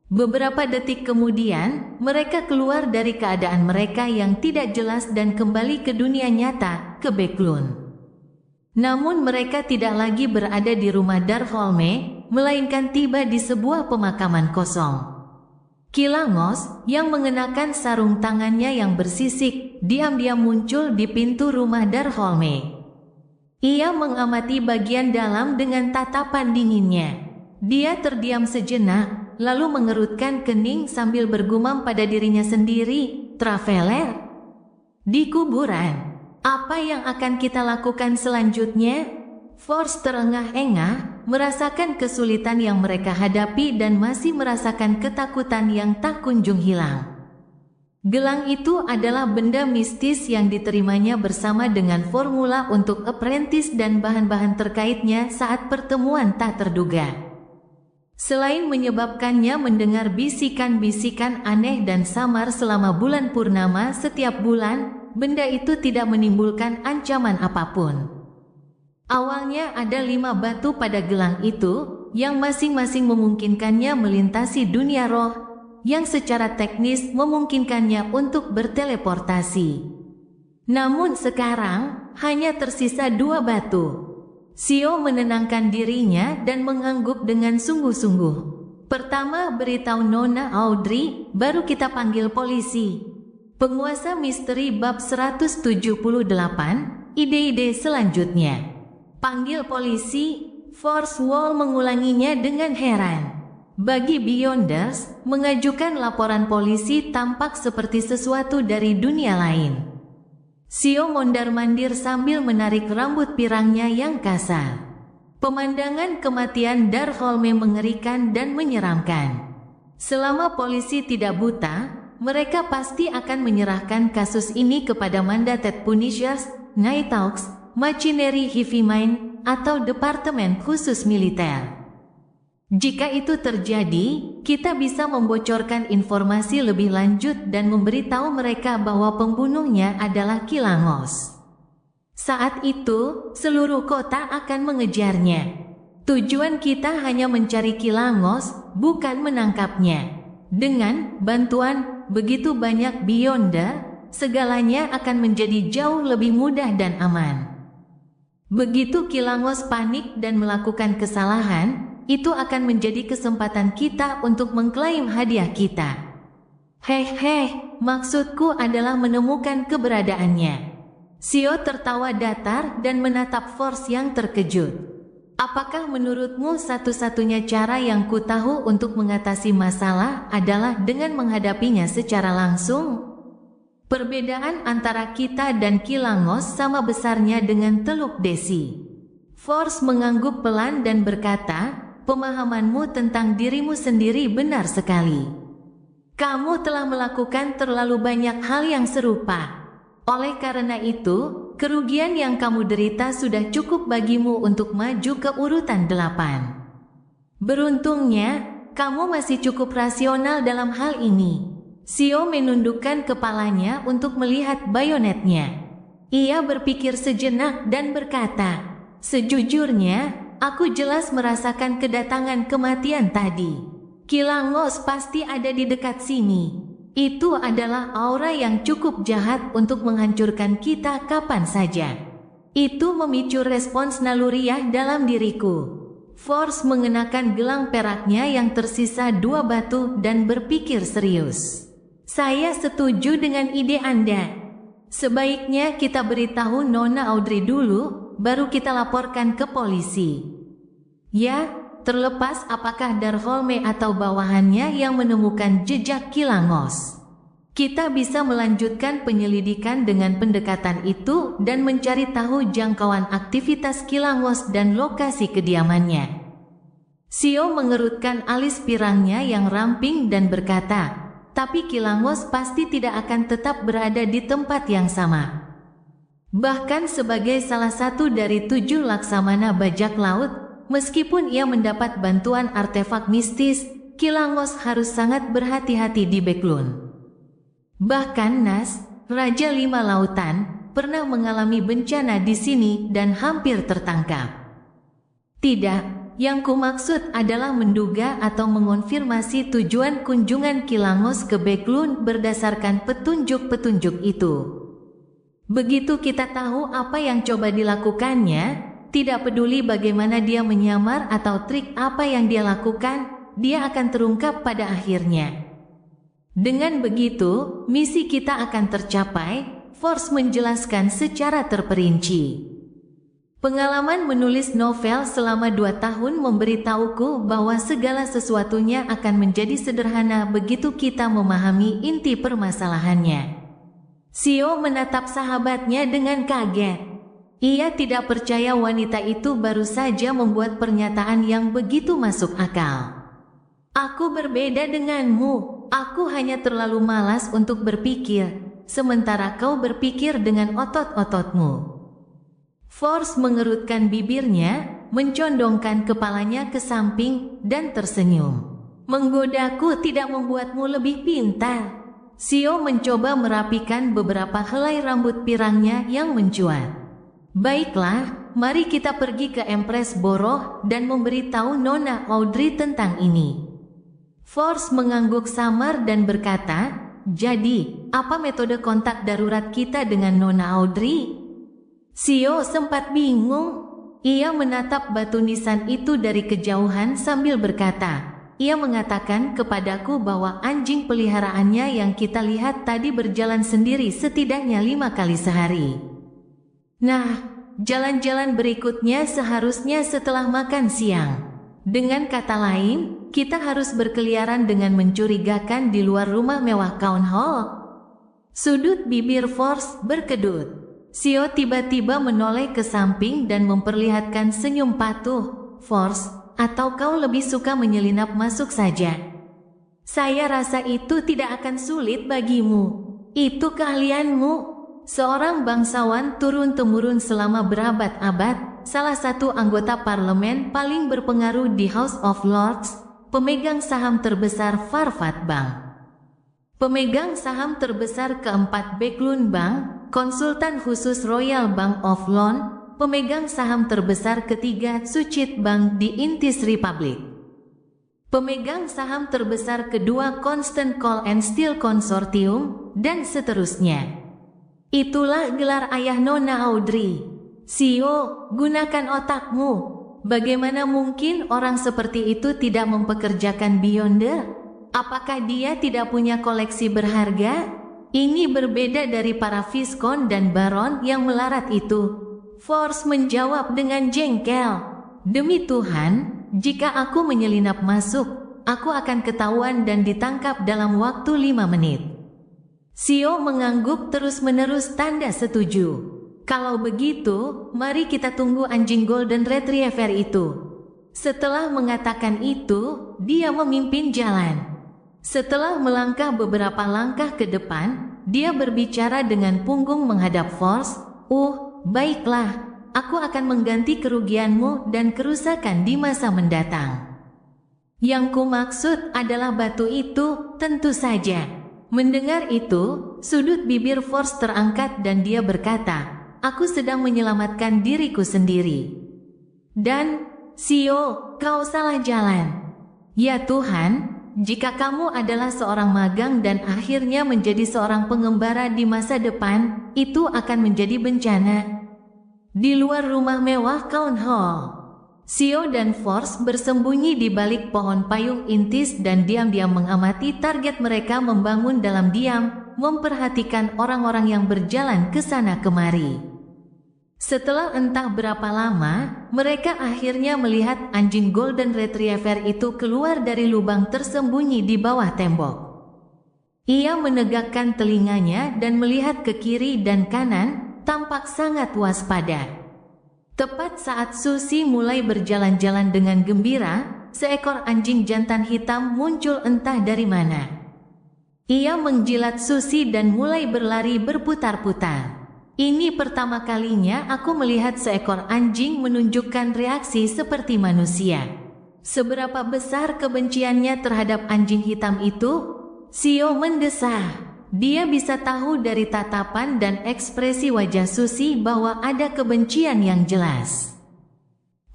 Beberapa detik kemudian, mereka keluar dari keadaan mereka yang tidak jelas dan kembali ke dunia nyata, ke Beklun. Namun mereka tidak lagi berada di rumah Darkholme, melainkan tiba di sebuah pemakaman kosong. Kilangos, yang mengenakan sarung tangannya yang bersisik, diam-diam muncul di pintu rumah Darkholme. Ia mengamati bagian dalam dengan tatapan dinginnya. Dia terdiam sejenak, lalu mengerutkan kening sambil bergumam pada dirinya sendiri, "Traveler?" Di kuburan. Apa yang akan kita lakukan selanjutnya? Force terengah-engah, merasakan kesulitan yang mereka hadapi dan masih merasakan ketakutan yang tak kunjung hilang. Gelang itu adalah benda mistis yang diterimanya bersama dengan formula untuk apprentice dan bahan-bahan terkaitnya saat pertemuan tak terduga. Selain menyebabkannya mendengar bisikan-bisikan aneh dan samar selama bulan purnama setiap bulan, benda itu tidak menimbulkan ancaman apapun. Awalnya ada 5 batu pada gelang itu, yang masing-masing memungkinkannya melintasi dunia roh, yang secara teknis memungkinkannya untuk berteleportasi. Namun sekarang, hanya tersisa 2 batu. Xiao menenangkan dirinya dan mengangguk dengan sungguh-sungguh. Pertama beritahu Nona Audrey, baru kita panggil polisi. Penguasa misteri bab 178, ide-ide selanjutnya. Panggil polisi, Force Wall mengulanginya dengan heran. Bagi Beyonders, mengajukan laporan polisi tampak seperti sesuatu dari dunia lain. Xiao mondar-mandir sambil menarik rambut pirangnya yang kasar. Pemandangan kematian Darkholme mengerikan dan menyeramkan. Selama polisi tidak buta, mereka pasti akan menyerahkan kasus ini kepada Mandated Punishers, Night Hawks, Machinery Heavy Mine, atau Departemen Khusus Militer. Jika itu terjadi, kita bisa membocorkan informasi lebih lanjut dan memberitahu mereka bahwa pembunuhnya adalah Kilangos. Saat itu, seluruh kota akan mengejarnya. Tujuan kita hanya mencari Kilangos, bukan menangkapnya. Dengan bantuan begitu banyak Beyonder, segalanya akan menjadi jauh lebih mudah dan aman. Begitu Kilangos panik dan melakukan kesalahan, itu akan menjadi kesempatan kita untuk mengklaim hadiah kita. Heh, maksudku adalah menemukan keberadaannya. Xiao tertawa datar dan menatap Force yang terkejut. Apakah menurutmu satu-satunya cara yang ku tahu untuk mengatasi masalah adalah dengan menghadapinya secara langsung? Perbedaan antara kita dan Kilangos sama besarnya dengan Teluk Desi. Force mengangguk pelan dan berkata, pemahamanmu tentang dirimu sendiri benar sekali. Kamu telah melakukan terlalu banyak hal yang serupa. Oleh karena itu, kerugian yang kamu derita sudah cukup bagimu untuk maju ke urutan 8. Beruntungnya, kamu masih cukup rasional dalam hal ini. Xiao menundukkan kepalanya untuk melihat bayonetnya. Ia berpikir sejenak dan berkata, sejujurnya, aku jelas merasakan kedatangan kematian tadi. Kilangos pasti ada di dekat sini. Itu adalah aura yang cukup jahat untuk menghancurkan kita kapan saja. Itu memicu respons naluriah dalam diriku. Force mengenakan gelang peraknya yang tersisa 2 batu dan berpikir serius. Saya setuju dengan ide Anda. Sebaiknya kita beritahu Nona Audrey dulu, baru kita laporkan ke polisi. Ya, terlepas apakah Darkholme atau bawahannya yang menemukan jejak Kilangos. Kita bisa melanjutkan penyelidikan dengan pendekatan itu dan mencari tahu jangkauan aktivitas Kilangos dan lokasi kediamannya. Xiao mengerutkan alis pirangnya yang ramping dan berkata, tapi Kilangos pasti tidak akan tetap berada di tempat yang sama. Bahkan sebagai salah satu dari 7 laksamana bajak laut, meskipun ia mendapat bantuan artefak mistis, Kilangos harus sangat berhati-hati di Beklun. Bahkan Nas, Raja 5 Lautan, pernah mengalami bencana di sini dan hampir tertangkap. Tidak. Yang kumaksud adalah menduga atau mengonfirmasi tujuan kunjungan Kilangos ke Beklun berdasarkan petunjuk-petunjuk itu. Begitu kita tahu apa yang coba dilakukannya, tidak peduli bagaimana dia menyamar atau trik apa yang dia lakukan, dia akan terungkap pada akhirnya. Dengan begitu, misi kita akan tercapai, Force menjelaskan secara terperinci. Pengalaman menulis novel selama 2 tahun memberitahuku bahwa segala sesuatunya akan menjadi sederhana begitu kita memahami inti permasalahannya. Sio menatap sahabatnya dengan kaget. Ia tidak percaya wanita itu baru saja membuat pernyataan yang begitu masuk akal. Aku berbeda denganmu, aku hanya terlalu malas untuk berpikir, sementara kau berpikir dengan otot-ototmu. Force mengerutkan bibirnya, mencondongkan kepalanya ke samping, dan tersenyum. Menggodaku tidak membuatmu lebih pintar. Sio mencoba merapikan beberapa helai rambut pirangnya yang mencuat. Baiklah, mari kita pergi ke Empress Borough dan memberitahu Nona Audrey tentang ini. Force mengangguk samar dan berkata, jadi, apa metode kontak darurat kita dengan Nona Audrey? Sio sempat bingung. Ia menatap batu nisan itu dari kejauhan sambil berkata, ia mengatakan kepadaku bahwa anjing peliharaannya yang kita lihat tadi berjalan sendiri setidaknya 5 kali sehari. Nah, jalan-jalan berikutnya seharusnya setelah makan siang. Dengan kata lain, kita harus berkeliaran dengan mencurigakan di luar rumah mewah Town Hall. Sudut bibir Force berkedut. Sio tiba-tiba menoleh ke samping dan memperlihatkan senyum patuh. Force, atau kau lebih suka menyelinap masuk saja? Saya rasa itu tidak akan sulit bagimu. Itu keahlianmu. Seorang bangsawan turun-temurun selama berabad-abad, salah satu anggota parlemen paling berpengaruh di House of Lords, pemegang saham terbesar Farfad Bank, pemegang saham terbesar keempat Backlund Bank, konsultan khusus Royal Bank of London, pemegang saham terbesar ketiga Suchit Bank di Intis Republic, pemegang saham terbesar kedua Constant Coal and Steel Consortium, dan seterusnya. Itulah gelar ayah Nona Audrey. Sio, gunakan otakmu. Bagaimana mungkin orang seperti itu tidak mempekerjakan Beyonder? Apakah dia tidak punya koleksi berharga? Ini berbeda dari para Viscount dan Baron yang melarat itu. Force menjawab dengan jengkel. Demi Tuhan, jika aku menyelinap masuk, aku akan ketahuan dan ditangkap dalam waktu 5 menit. Sio mengangguk terus-menerus tanda setuju. Kalau begitu, mari kita tunggu anjing Golden Retriever itu. Setelah mengatakan itu, dia memimpin jalan. Setelah melangkah beberapa langkah ke depan, dia berbicara dengan punggung menghadap Force. Baiklah, aku akan mengganti kerugianmu dan kerusakan di masa mendatang. Yang kumaksud adalah batu itu, tentu saja. Mendengar itu, sudut bibir Force terangkat dan dia berkata, aku sedang menyelamatkan diriku sendiri. Dan, Sio, kau salah jalan. Ya Tuhan, jika kamu adalah seorang magang dan akhirnya menjadi seorang pengembara di masa depan, itu akan menjadi bencana. Di luar rumah mewah Town Hall, Sio dan Force bersembunyi di balik pohon payung intis dan diam-diam mengamati target mereka membangun dalam diam, memperhatikan orang-orang yang berjalan ke sana kemari. Setelah entah berapa lama, mereka akhirnya melihat anjing Golden Retriever itu keluar dari lubang tersembunyi di bawah tembok. Ia menegakkan telinganya dan melihat ke kiri dan kanan, tampak sangat waspada. Tepat saat Susie mulai berjalan-jalan dengan gembira, seekor anjing jantan hitam muncul entah dari mana. Ia menjilat Susie dan mulai berlari berputar-putar. Ini pertama kalinya aku melihat seekor anjing menunjukkan reaksi seperti manusia. Seberapa besar kebenciannya terhadap anjing hitam itu? Sio mendesah. Dia bisa tahu dari tatapan dan ekspresi wajah Susie bahwa ada kebencian yang jelas.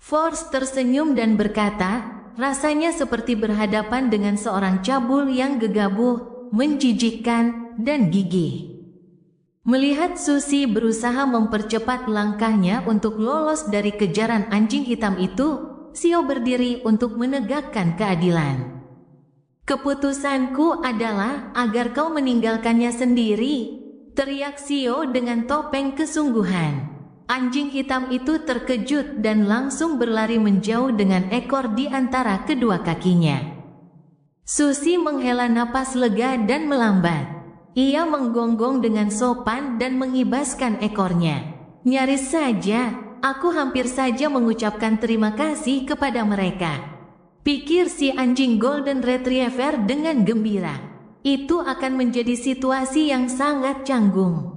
Force tersenyum dan berkata, rasanya seperti berhadapan dengan seorang cabul yang gegabah, menjijikkan, dan gigih. Melihat Susie berusaha mempercepat langkahnya untuk lolos dari kejaran anjing hitam itu, Sio berdiri untuk menegakkan keadilan. Keputusanku adalah agar kau meninggalkannya sendiri, teriak Sio dengan topeng kesungguhan. Anjing hitam itu terkejut dan langsung berlari menjauh dengan ekor di antara kedua kakinya. Susie menghela napas lega dan melambat. Ia menggonggong dengan sopan dan mengibaskan ekornya. Nyaris saja, aku hampir saja mengucapkan terima kasih kepada mereka. Pikir si anjing Golden Retriever dengan gembira. Itu akan menjadi situasi yang sangat canggung.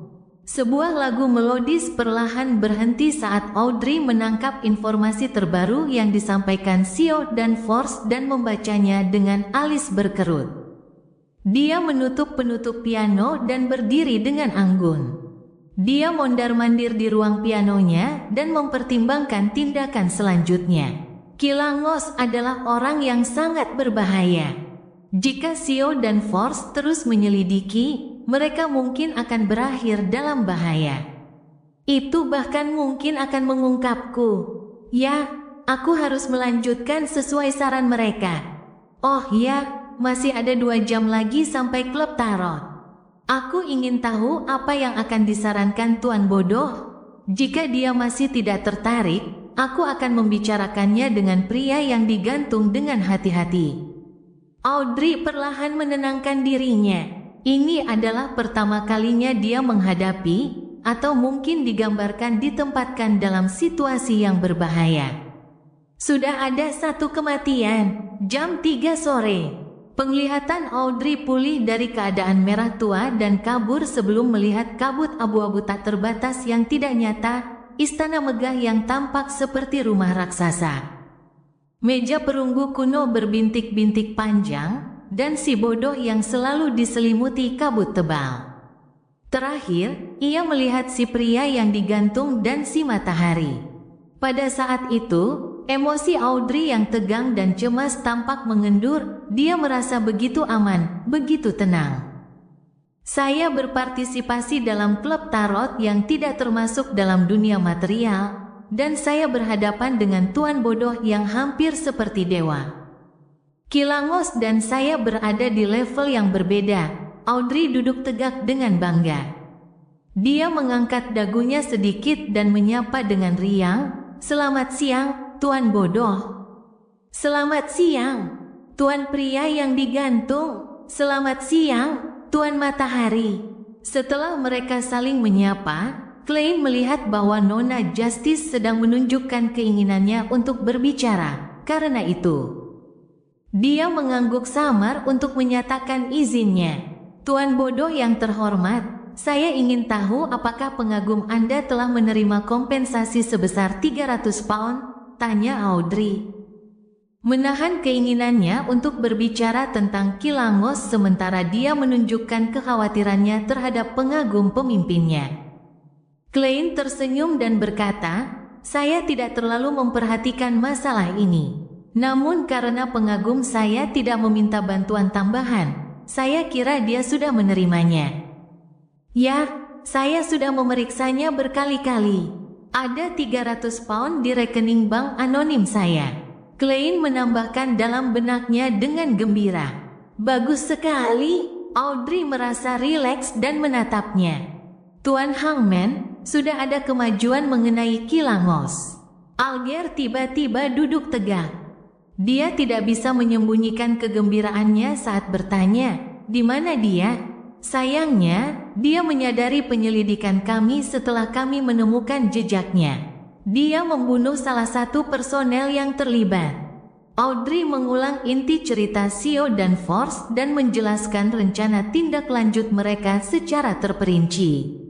Sebuah lagu melodis perlahan berhenti saat Audrey menangkap informasi terbaru yang disampaikan Xiao dan Force dan membacanya dengan alis berkerut. Dia menutup penutup piano dan berdiri dengan anggun. Dia mondar-mandir di ruang pianonya dan mempertimbangkan tindakan selanjutnya. Kilangos adalah orang yang sangat berbahaya. Jika Xiao dan Force terus menyelidiki, mereka mungkin akan berakhir dalam bahaya. Itu bahkan mungkin akan mengungkapku. Ya, aku harus melanjutkan sesuai saran mereka. Oh ya, masih ada 2 jam lagi sampai klub tarot. Aku ingin tahu apa yang akan disarankan Tuan Bodoh. Jika dia masih tidak tertarik, aku akan membicarakannya dengan pria yang digantung dengan hati-hati. Audrey perlahan menenangkan dirinya. Ini adalah pertama kalinya dia menghadapi, atau mungkin digambarkan ditempatkan dalam situasi yang berbahaya. Sudah ada 1 kematian, jam 3 sore. Penglihatan Audrey pulih dari keadaan merah tua dan kabur sebelum melihat kabut abu-abu tak terbatas yang tidak nyata, istana megah yang tampak seperti rumah raksasa. Meja perunggu kuno berbintik-bintik panjang, dan si bodoh yang selalu diselimuti kabut tebal. Terakhir, ia melihat si pria yang digantung dan si matahari. Pada saat itu, emosi Audrey yang tegang dan cemas tampak mengendur. Dia merasa begitu aman, begitu tenang. Saya berpartisipasi dalam klub tarot yang tidak termasuk dalam dunia material, dan saya berhadapan dengan Tuan Bodoh yang hampir seperti dewa. Kilangos dan saya berada di level yang berbeda. Audrey duduk tegak dengan bangga. Dia mengangkat dagunya sedikit dan menyapa dengan riang, "Selamat siang, Tuan Bodoh." "Selamat siang, Tuan pria yang digantung." "Selamat siang, Tuan Matahari." Setelah mereka saling menyapa, Klein melihat bahwa Nona Justice sedang menunjukkan keinginannya untuk berbicara. Karena itu, dia mengangguk samar untuk menyatakan izinnya. "Tuan Bodoh yang terhormat, saya ingin tahu apakah pengagum Anda telah menerima kompensasi sebesar 300 pound?" tanya Audrey. Menahan keinginannya untuk berbicara tentang Kilangos sementara dia menunjukkan kekhawatirannya terhadap pengagum pemimpinnya. Klein tersenyum dan berkata, "Saya tidak terlalu memperhatikan masalah ini. Namun karena pengagum saya tidak meminta bantuan tambahan, saya kira dia sudah menerimanya." "Ya, saya sudah memeriksanya berkali-kali. Ada 300 pound di rekening bank anonim saya." Klein menambahkan dalam benaknya dengan gembira. "Bagus sekali." Audrey merasa rileks dan menatapnya. "Tuan Hangman, sudah ada kemajuan mengenai Kilangos." Alger tiba-tiba duduk tegak. Dia tidak bisa menyembunyikan kegembiraannya saat bertanya, "Di mana dia?" Sayangnya, dia menyadari penyelidikan kami setelah kami menemukan jejaknya. Dia membunuh salah satu personel yang terlibat. Audrey mengulang inti cerita Xiao dan Force dan menjelaskan rencana tindak lanjut mereka secara terperinci.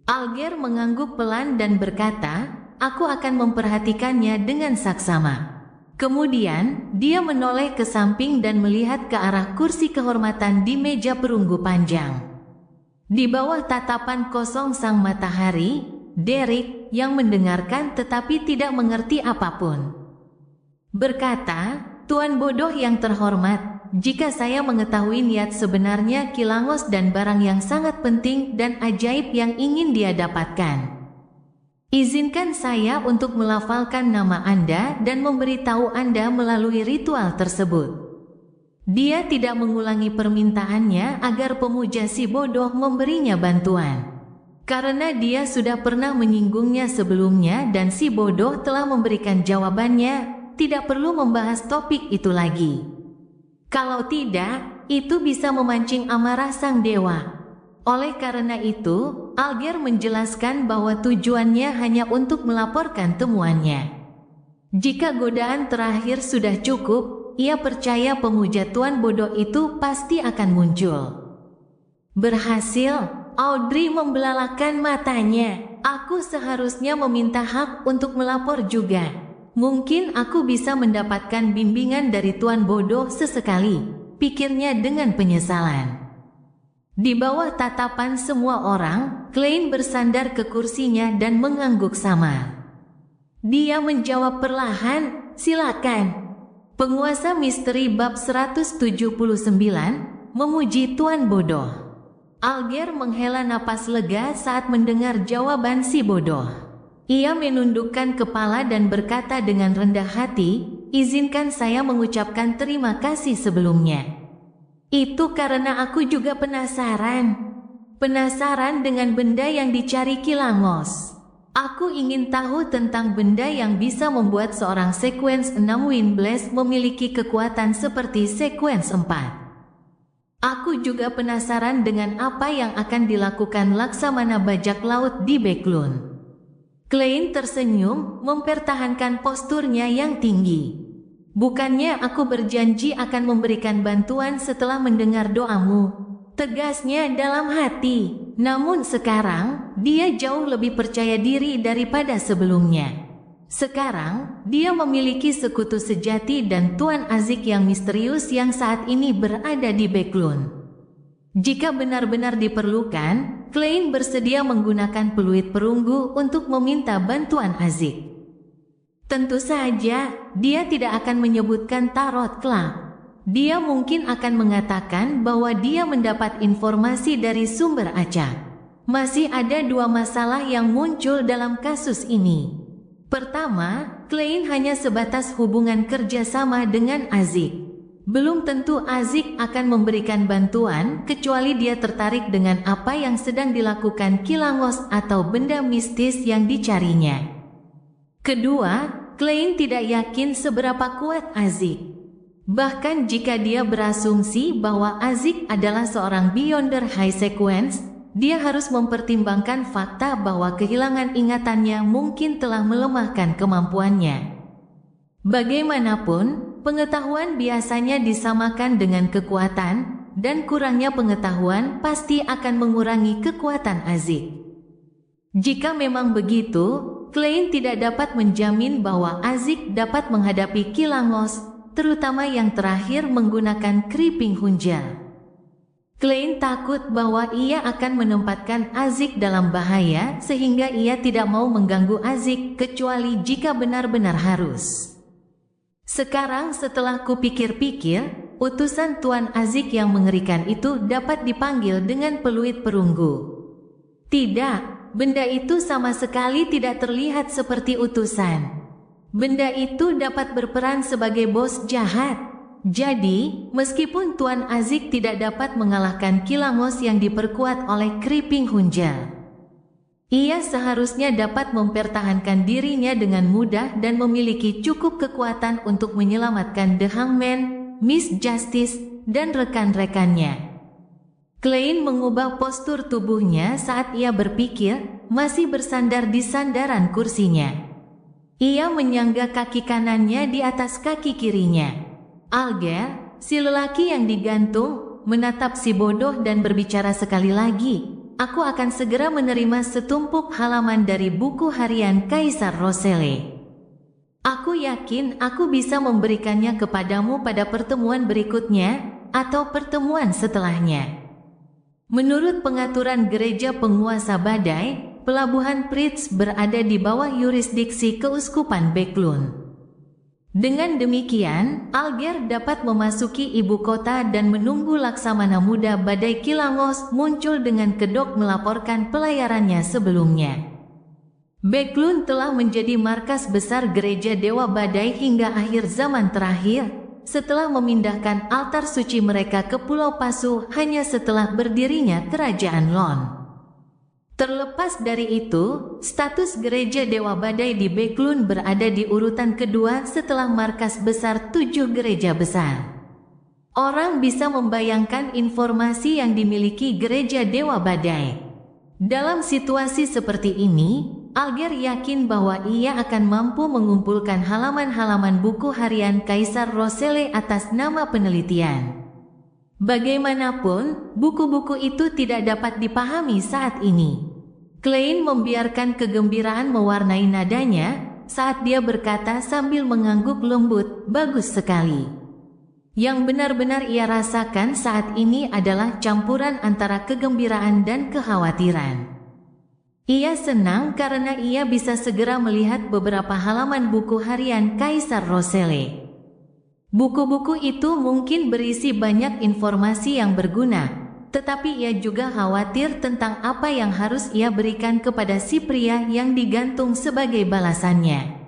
Alger mengangguk pelan dan berkata, "Aku akan memperhatikannya dengan saksama." Kemudian, dia menoleh ke samping dan melihat ke arah kursi kehormatan di meja perunggu panjang. Di bawah tatapan kosong sang matahari, Derek, yang mendengarkan tetapi tidak mengerti apapun, berkata, "Tuan Bodoh yang terhormat, jika saya mengetahui niat sebenarnya Kilangos dan barang yang sangat penting dan ajaib yang ingin dia dapatkan, izinkan saya untuk melafalkan nama Anda dan memberitahu Anda melalui ritual tersebut." Dia tidak mengulangi permintaannya agar pemuja si bodoh memberinya bantuan. Karena dia sudah pernah menyinggungnya sebelumnya dan si bodoh telah memberikan jawabannya, tidak perlu membahas topik itu lagi. Kalau tidak, itu bisa memancing amarah sang dewa. Oleh karena itu, Alger menjelaskan bahwa tujuannya hanya untuk melaporkan temuannya. Jika godaan terakhir sudah cukup, ia percaya pemuja Tuan Bodoh itu pasti akan muncul. Berhasil, Audrey membelalakan matanya. Aku seharusnya meminta hak untuk melapor juga. Mungkin aku bisa mendapatkan bimbingan dari Tuan Bodoh sesekali, pikirnya dengan penyesalan. Di bawah tatapan semua orang, Klein bersandar ke kursinya dan mengangguk samar. Dia menjawab perlahan, silakan. Penguasa misteri bab 179, memuji Tuan Bodoh. Alger menghela napas lega saat mendengar jawaban si bodoh. Ia menundukkan kepala dan berkata dengan rendah hati, izinkan saya mengucapkan terima kasih sebelumnya. Itu karena aku juga penasaran. Penasaran dengan benda yang dicari Kilangos. Aku ingin tahu tentang benda yang bisa membuat seorang sekuens 6 Wind Blast memiliki kekuatan seperti sekuens 4. Aku juga penasaran dengan apa yang akan dilakukan Laksamana Bajak Laut di Beklun. Klein tersenyum, mempertahankan posturnya yang tinggi. Bukannya aku berjanji akan memberikan bantuan setelah mendengar doamu, tegasnya dalam hati. Namun sekarang, dia jauh lebih percaya diri daripada sebelumnya. Sekarang, dia memiliki sekutu sejati dan Tuan Azik yang misterius yang saat ini berada di Beklun. Jika benar-benar diperlukan, Klein bersedia menggunakan peluit perunggu untuk meminta bantuan Azik. Tentu saja, dia tidak akan menyebutkan Tarot Club. Dia mungkin akan mengatakan bahwa dia mendapat informasi dari sumber acak. Masih ada dua masalah yang muncul dalam kasus ini. Pertama, Klein hanya sebatas hubungan kerjasama dengan Azik. Belum tentu Azik akan memberikan bantuan kecuali dia tertarik dengan apa yang sedang dilakukan Kilangos atau benda mistis yang dicarinya. Kedua, Klein tidak yakin seberapa kuat Azik. Bahkan jika dia berasumsi bahwa Azik adalah seorang Beyonder High Sequence, dia harus mempertimbangkan fakta bahwa kehilangan ingatannya mungkin telah melemahkan kemampuannya. Bagaimanapun, pengetahuan biasanya disamakan dengan kekuatan, dan kurangnya pengetahuan pasti akan mengurangi kekuatan Azik. Jika memang begitu, Klein tidak dapat menjamin bahwa Azik dapat menghadapi Kilangos, terutama yang terakhir menggunakan Creeping Hunjal. Klein takut bahwa ia akan menempatkan Azik dalam bahaya sehingga ia tidak mau mengganggu Azik kecuali jika benar-benar harus. Sekarang setelah kupikir-pikir, utusan Tuan Azik yang mengerikan itu dapat dipanggil dengan peluit perunggu. Tidak, benda itu sama sekali tidak terlihat seperti utusan. Benda itu dapat berperan sebagai bos jahat. Jadi, meskipun Tuan Azik tidak dapat mengalahkan Kilangos yang diperkuat oleh Creeping Hunjal, ia seharusnya dapat mempertahankan dirinya dengan mudah dan memiliki cukup kekuatan untuk menyelamatkan The Hangman, Miss Justice, dan rekan-rekannya. Klein mengubah postur tubuhnya saat ia berpikir, masih bersandar di sandaran kursinya. Ia menyangga kaki kanannya di atas kaki kirinya. Alger, si lelaki yang digantung, menatap si bodoh dan berbicara sekali lagi. Aku akan segera menerima setumpuk halaman dari buku harian Kaisar Roselle. Aku yakin aku bisa memberikannya kepadamu pada pertemuan berikutnya, atau pertemuan setelahnya. Menurut pengaturan gereja penguasa badai, pelabuhan Pritz berada di bawah yurisdiksi Keuskupan Beklun. Dengan demikian, Alger dapat memasuki ibu kota dan menunggu Laksamana Muda Badai Kilangos muncul dengan kedok melaporkan pelayarannya sebelumnya. Beklun telah menjadi markas besar gereja Dewa Badai hingga akhir zaman terakhir, setelah memindahkan altar suci mereka ke Pulau Pasu hanya setelah berdirinya Kerajaan Lon. Terlepas dari itu, status gereja Dewa Badai di Beklun berada di urutan kedua setelah markas besar 7 gereja besar. Orang bisa membayangkan informasi yang dimiliki gereja Dewa Badai. Dalam situasi seperti ini, Alger yakin bahwa ia akan mampu mengumpulkan halaman-halaman buku harian Kaisar Roselle atas nama penelitian. Bagaimanapun, buku-buku itu tidak dapat dipahami saat ini. Klein membiarkan kegembiraan mewarnai nadanya saat dia berkata sambil mengangguk lembut, "Bagus sekali." Yang benar-benar ia rasakan saat ini adalah campuran antara kegembiraan dan kekhawatiran. Ia senang karena ia bisa segera melihat beberapa halaman buku harian Kaisar Roselle. Buku-buku itu mungkin berisi banyak informasi yang berguna, tetapi ia juga khawatir tentang apa yang harus ia berikan kepada si pria yang digantung sebagai balasannya.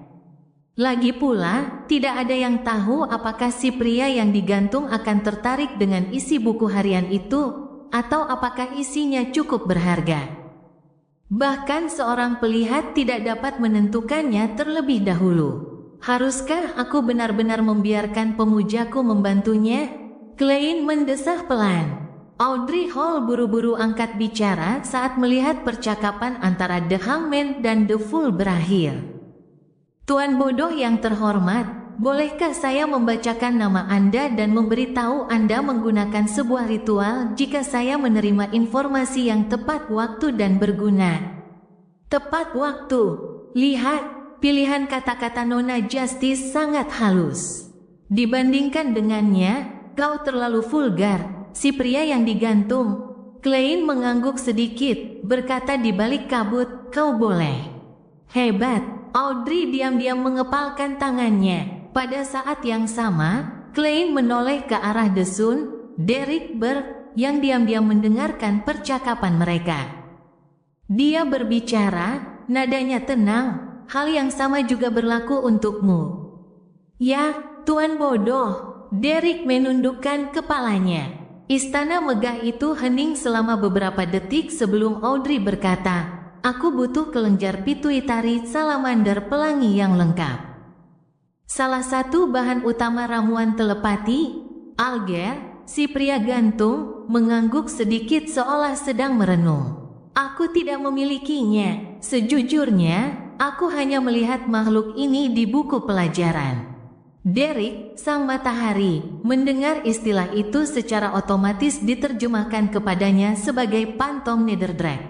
Lagi pula, tidak ada yang tahu apakah si pria yang digantung akan tertarik dengan isi buku harian itu, atau apakah isinya cukup berharga. Bahkan seorang pelihat tidak dapat menentukannya terlebih dahulu. Haruskah aku benar-benar membiarkan pemujaku membantunya? Klein mendesah pelan. Audrey Hall buru-buru angkat bicara saat melihat percakapan antara The Hangman dan The Fool berakhir. "Tuan bodoh yang terhormat, bolehkah saya membacakan nama Anda dan memberitahu Anda menggunakan sebuah ritual jika saya menerima informasi yang tepat waktu dan berguna?" Tepat waktu. Lihat, pilihan kata-kata Nona Justice sangat halus. Dibandingkan dengannya, kau terlalu vulgar, si pria yang digantung. Klein mengangguk sedikit, berkata di balik kabut, "Kau boleh." Hebat. Audrey diam-diam mengepalkan tangannya. Pada saat yang sama, Klein menoleh ke arah Desun, Derek Burke, yang diam-diam mendengarkan percakapan mereka. Dia berbicara, nadanya tenang, "Hal yang sama juga berlaku untukmu." "Ya, Tuan bodoh." Derek menundukkan kepalanya. Istana megah itu hening selama beberapa detik sebelum Audrey berkata, "Aku butuh kelenjar pituitari salamander pelangi yang lengkap." Salah satu bahan utama ramuan telepati, Alger, si pria gantung, mengangguk sedikit seolah sedang merenung. "Aku tidak memilikinya. Sejujurnya, aku hanya melihat makhluk ini di buku pelajaran." Derek, sang matahari, mendengar istilah itu secara otomatis diterjemahkan kepadanya sebagai Phantom Netherdrake.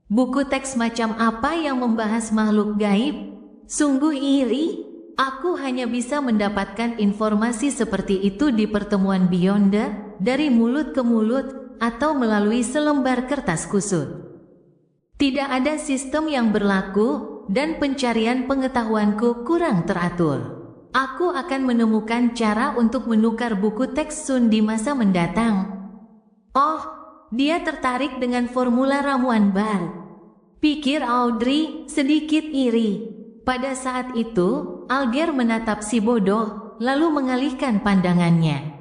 Buku teks macam apa yang membahas makhluk gaib? Sungguh iri. Aku hanya bisa mendapatkan informasi seperti itu di pertemuan Beyond, dari mulut ke mulut, atau melalui selembar kertas kusut. Tidak ada sistem yang berlaku, dan pencarian pengetahuanku kurang teratur. Aku akan menemukan cara untuk menukar buku teks Sun di masa mendatang. Oh, dia tertarik dengan formula ramuan baru, pikir Audrey, sedikit iri. Pada saat itu, Alger menatap si bodoh, lalu mengalihkan pandangannya.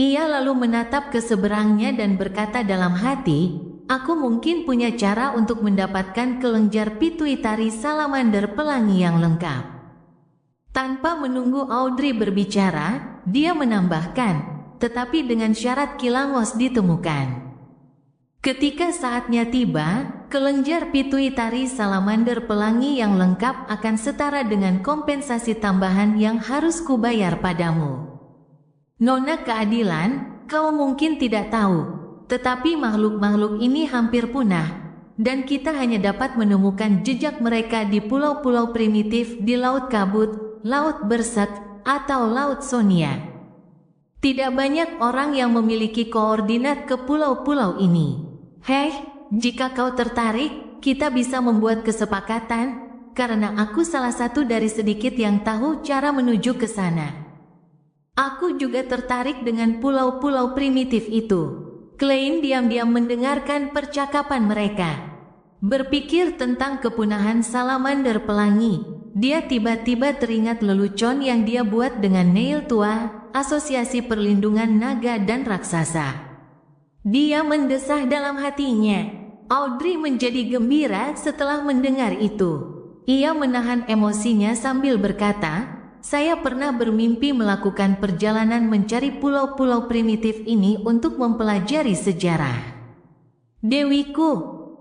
Ia lalu menatap ke seberangnya dan berkata dalam hati, "Aku mungkin punya cara untuk mendapatkan kelenjar pituitari salamander pelangi yang lengkap." Tanpa menunggu Audrey berbicara, dia menambahkan, "Tetapi dengan syarat kilangos ditemukan." Ketika saatnya tiba, kelenjar pituitari salamander pelangi yang lengkap akan setara dengan kompensasi tambahan yang harus kubayar padamu. Nona keadilan, kau mungkin tidak tahu, tetapi makhluk-makhluk ini hampir punah, dan kita hanya dapat menemukan jejak mereka di pulau-pulau primitif di Laut Kabut, Laut Berserk, atau Laut Sonia. Tidak banyak orang yang memiliki koordinat ke pulau-pulau ini. Hei, jika kau tertarik, kita bisa membuat kesepakatan, karena aku salah satu dari sedikit yang tahu cara menuju ke sana. Aku juga tertarik dengan pulau-pulau primitif itu. Klein diam-diam mendengarkan percakapan mereka. Berpikir tentang kepunahan salamander pelangi, dia tiba-tiba teringat lelucon yang dia buat dengan Neil tua, Asosiasi Perlindungan Naga dan Raksasa. Dia mendesah dalam hatinya. Audrey menjadi gembira setelah mendengar itu. Ia menahan emosinya sambil berkata, saya pernah bermimpi melakukan perjalanan mencari pulau-pulau primitif ini untuk mempelajari sejarah. Dewiku,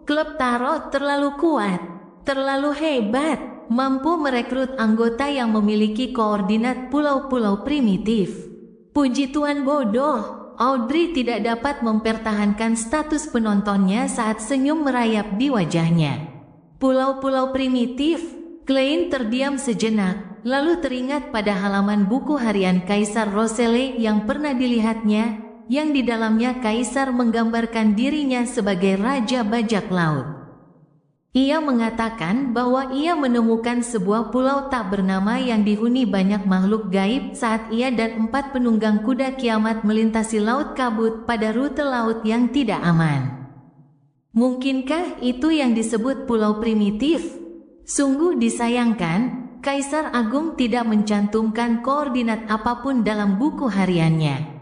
klub tarot terlalu kuat, terlalu hebat, mampu merekrut anggota yang memiliki koordinat pulau-pulau primitif. Puji Tuan bodoh, Audrey tidak dapat mempertahankan status penontonnya saat senyum merayap di wajahnya. Pulau-pulau primitif, Klein terdiam sejenak, lalu teringat pada halaman buku harian Kaisar Roselle yang pernah dilihatnya, yang di dalamnya Kaisar menggambarkan dirinya sebagai Raja Bajak Laut. Ia mengatakan bahwa ia menemukan sebuah pulau tak bernama yang dihuni banyak makhluk gaib saat ia dan 4 penunggang kuda kiamat melintasi laut kabut pada rute laut yang tidak aman. Mungkinkah itu yang disebut pulau primitif? Sungguh disayangkan, Kaisar Agung tidak mencantumkan koordinat apapun dalam buku hariannya.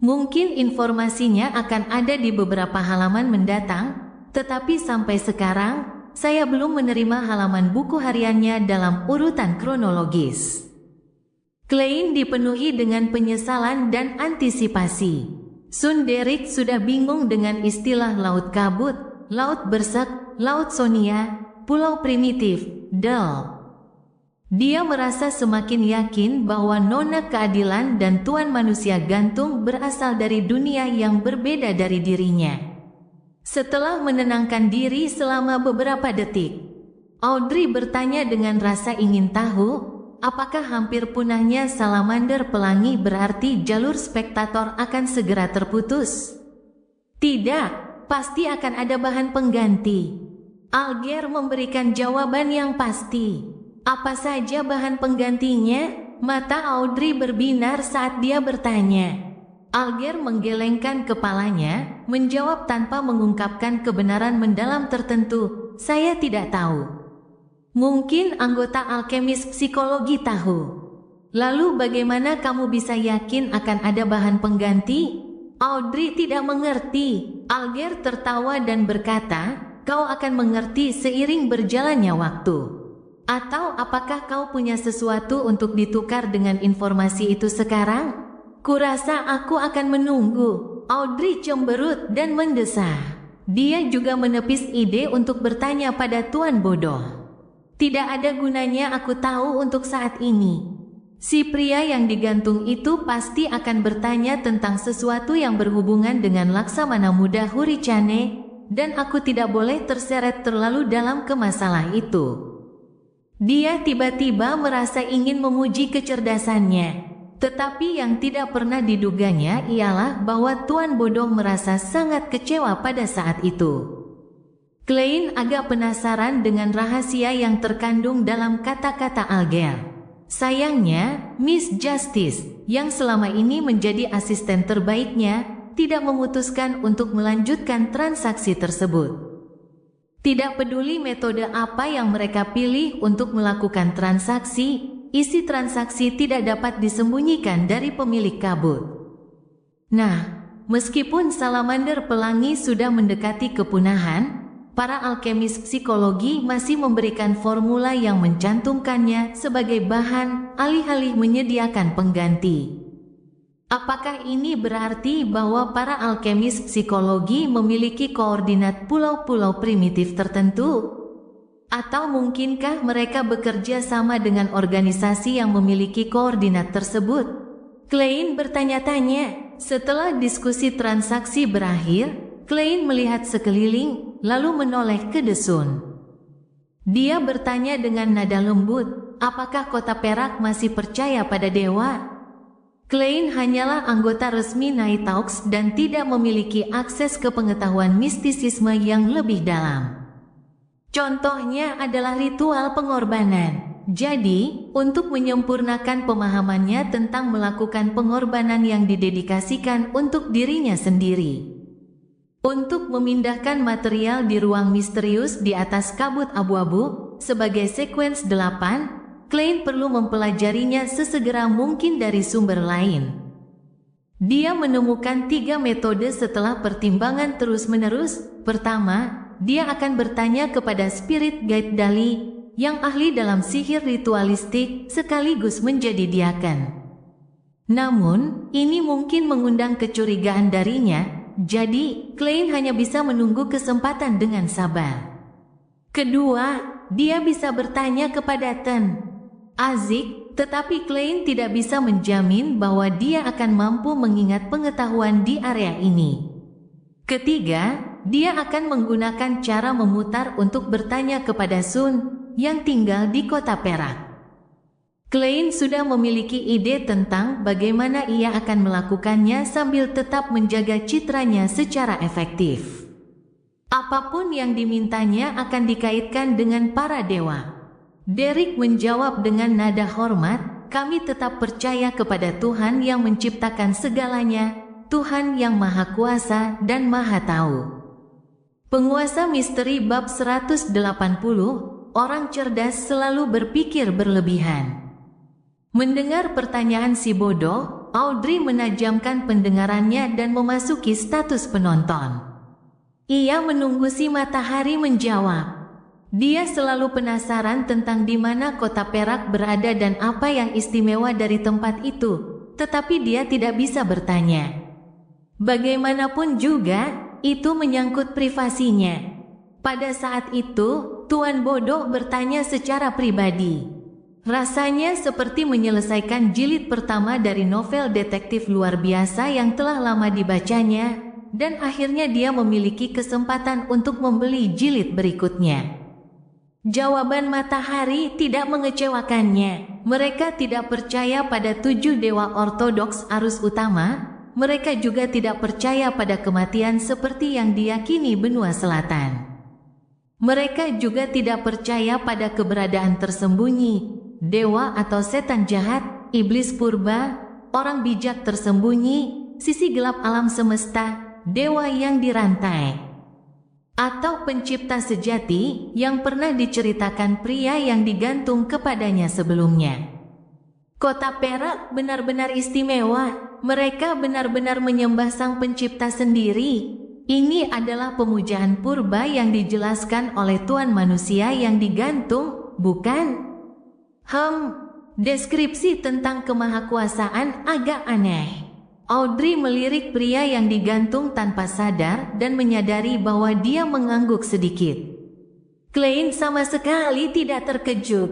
Mungkin informasinya akan ada di beberapa halaman mendatang, tetapi sampai sekarang, saya belum menerima halaman buku hariannya dalam urutan kronologis. Klein dipenuhi dengan penyesalan dan antisipasi. Sun Derek sudah bingung dengan istilah laut kabut, laut bersek, laut Sonia, pulau primitif, Del. Dia merasa semakin yakin bahwa Nona Keadilan dan Tuan Manusia Gantung berasal dari dunia yang berbeda dari dirinya. Setelah menenangkan diri selama beberapa detik, Audrey bertanya dengan rasa ingin tahu, apakah hampir punahnya salamander pelangi berarti jalur spektator akan segera terputus? Tidak, pasti akan ada bahan pengganti. Alger memberikan jawaban yang pasti. Apa saja bahan penggantinya? Mata Audrey berbinar saat dia bertanya. Alger menggelengkan kepalanya, menjawab tanpa mengungkapkan kebenaran mendalam tertentu, saya tidak tahu. Mungkin anggota alkemis psikologi tahu. Lalu bagaimana kamu bisa yakin akan ada bahan pengganti? Audrey tidak mengerti. Alger tertawa dan berkata, kau akan mengerti seiring berjalannya waktu. Atau apakah kau punya sesuatu untuk ditukar dengan informasi itu sekarang? Kurasa aku akan menunggu. Audrey cemberut dan mendesah. Dia juga menepis ide untuk bertanya pada Tuan Bodoh. Tidak ada gunanya aku tahu untuk saat ini. Si pria yang digantung itu pasti akan bertanya tentang sesuatu yang berhubungan dengan Laksamana Muda Huricane, dan aku tidak boleh terseret terlalu dalam ke masalah itu. Dia tiba-tiba merasa ingin memuji kecerdasannya. Tetapi yang tidak pernah diduganya ialah bahwa Tuan Bodoh merasa sangat kecewa pada saat itu. Klein agak penasaran dengan rahasia yang terkandung dalam kata-kata Alger. Sayangnya, Miss Justice, yang selama ini menjadi asisten terbaiknya, tidak memutuskan untuk melanjutkan transaksi tersebut. Tidak peduli metode apa yang mereka pilih untuk melakukan transaksi, isi transaksi tidak dapat disembunyikan dari pemilik kabut. Nah, meskipun salamander pelangi sudah mendekati kepunahan, para alkemis psikologi masih memberikan formula yang mencantumkannya sebagai bahan alih-alih menyediakan pengganti. Apakah ini berarti bahwa para alkemis psikologi memiliki koordinat pulau-pulau primitif tertentu? Atau mungkinkah mereka bekerja sama dengan organisasi yang memiliki koordinat tersebut? Klein bertanya-tanya. Setelah diskusi transaksi berakhir, Klein melihat sekeliling, lalu menoleh ke Desun. Dia bertanya dengan nada lembut, apakah kota Perak masih percaya pada dewa? Klein hanyalah anggota resmi Nighthawks dan tidak memiliki akses ke pengetahuan mistisisme yang lebih dalam. Contohnya adalah ritual pengorbanan. Jadi, untuk menyempurnakan pemahamannya tentang melakukan pengorbanan yang didedikasikan untuk dirinya sendiri. Untuk memindahkan material di ruang misterius di atas kabut abu-abu, sebagai sekuens 8, Klein perlu mempelajarinya sesegera mungkin dari sumber lain. Dia menemukan 3 metode setelah pertimbangan terus-menerus. Pertama, dia akan bertanya kepada Spirit Guide Dali, yang ahli dalam sihir ritualistik sekaligus menjadi diaken. Namun, ini mungkin mengundang kecurigaan darinya, jadi Klein hanya bisa menunggu kesempatan dengan sabar. Kedua, dia bisa bertanya kepada Ten Azik, tetapi Klein tidak bisa menjamin bahwa dia akan mampu mengingat pengetahuan di area ini. Ketiga, dia akan menggunakan cara memutar untuk bertanya kepada Sun yang tinggal di kota perak. Klein sudah memiliki ide tentang bagaimana ia akan melakukannya sambil tetap menjaga citranya secara efektif. Apapun yang dimintanya akan dikaitkan dengan para dewa. Derek menjawab dengan nada hormat, "Kami tetap percaya kepada Tuhan yang menciptakan segalanya, Tuhan yang Maha Kuasa dan Maha Tahu." Penguasa misteri bab 180, orang cerdas selalu berpikir berlebihan. Mendengar pertanyaan si bodoh, Audrey menajamkan pendengarannya dan memasuki status penonton. Ia menunggu si matahari menjawab. Dia selalu penasaran tentang di mana kota perak berada dan apa yang istimewa dari tempat itu, tetapi dia tidak bisa bertanya. Bagaimanapun juga, itu menyangkut privasinya. Pada saat itu, Tuan Bodoh bertanya secara pribadi. Rasanya seperti menyelesaikan jilid pertama dari novel detektif luar biasa yang telah lama dibacanya, dan akhirnya dia memiliki kesempatan untuk membeli jilid berikutnya. Jawaban matahari tidak mengecewakannya. Mereka tidak percaya pada 7 dewa ortodoks arus utama. Mereka juga tidak percaya pada kematian seperti yang diyakini benua selatan. Mereka juga tidak percaya pada keberadaan tersembunyi, dewa atau setan jahat, iblis purba, orang bijak tersembunyi, sisi gelap alam semesta, dewa yang dirantai, atau pencipta sejati yang pernah diceritakan pria yang digantung kepadanya sebelumnya. Kota perak benar-benar istimewa. Mereka benar-benar menyembah sang pencipta sendiri. Ini adalah pemujaan purba yang dijelaskan oleh Tuan Manusia yang digantung, bukan? Deskripsi tentang kemahakuasaan agak aneh. Audrey melirik pria yang digantung tanpa sadar dan menyadari bahwa dia mengangguk sedikit. Klein sama sekali tidak terkejut.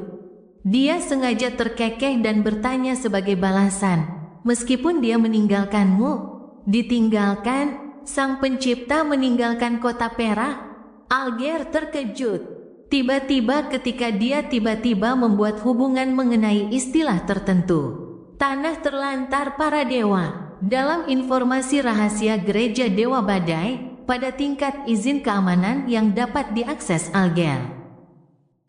Dia sengaja terkekeh dan bertanya sebagai balasan. Meskipun dia meninggalkanmu, ditinggalkan, sang pencipta meninggalkan kota perak? Alger terkejut. Tiba-tiba ketika dia tiba-tiba membuat hubungan mengenai istilah tertentu. Tanah terlantar para dewa. Dalam informasi rahasia gereja Dewa Badai, pada tingkat izin keamanan yang dapat diakses Alger,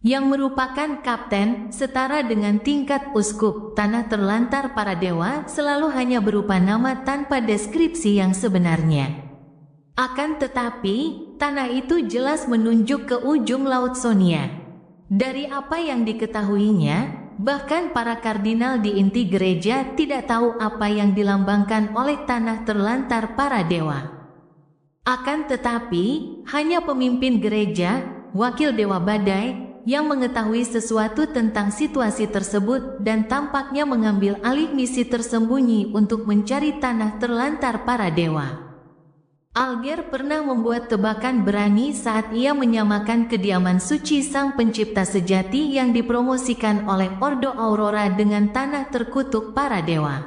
yang merupakan kapten, setara dengan tingkat uskup, tanah terlantar para dewa selalu hanya berupa nama tanpa deskripsi yang sebenarnya. Akan tetapi, tanah itu jelas menunjuk ke ujung Laut Sonia. Dari apa yang diketahuinya, bahkan para kardinal di inti gereja tidak tahu apa yang dilambangkan oleh tanah terlantar para dewa. Akan tetapi, hanya pemimpin gereja, wakil Dewa Badai, yang mengetahui sesuatu tentang situasi tersebut dan tampaknya mengambil alih misi tersembunyi untuk mencari tanah terlantar para dewa. Alger pernah membuat tebakan berani saat ia menyamakan kediaman suci sang pencipta sejati yang dipromosikan oleh Ordo Aurora dengan tanah terkutuk para dewa.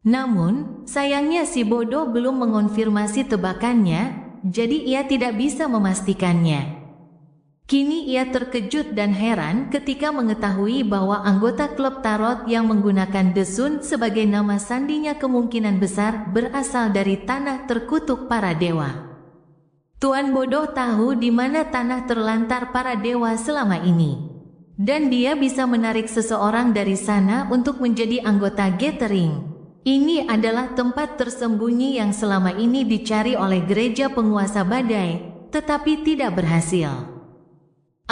Namun, sayangnya si bodoh belum mengonfirmasi tebakannya, jadi ia tidak bisa memastikannya. Kini ia terkejut dan heran ketika mengetahui bahwa anggota klub tarot yang menggunakan The Sun sebagai nama sandinya kemungkinan besar berasal dari tanah terkutuk para dewa. Tuan Bodoh tahu di mana tanah terlantar para dewa selama ini. Dan dia bisa menarik seseorang dari sana untuk menjadi anggota gathering. Ini adalah tempat tersembunyi yang selama ini dicari oleh gereja penguasa badai, tetapi tidak berhasil.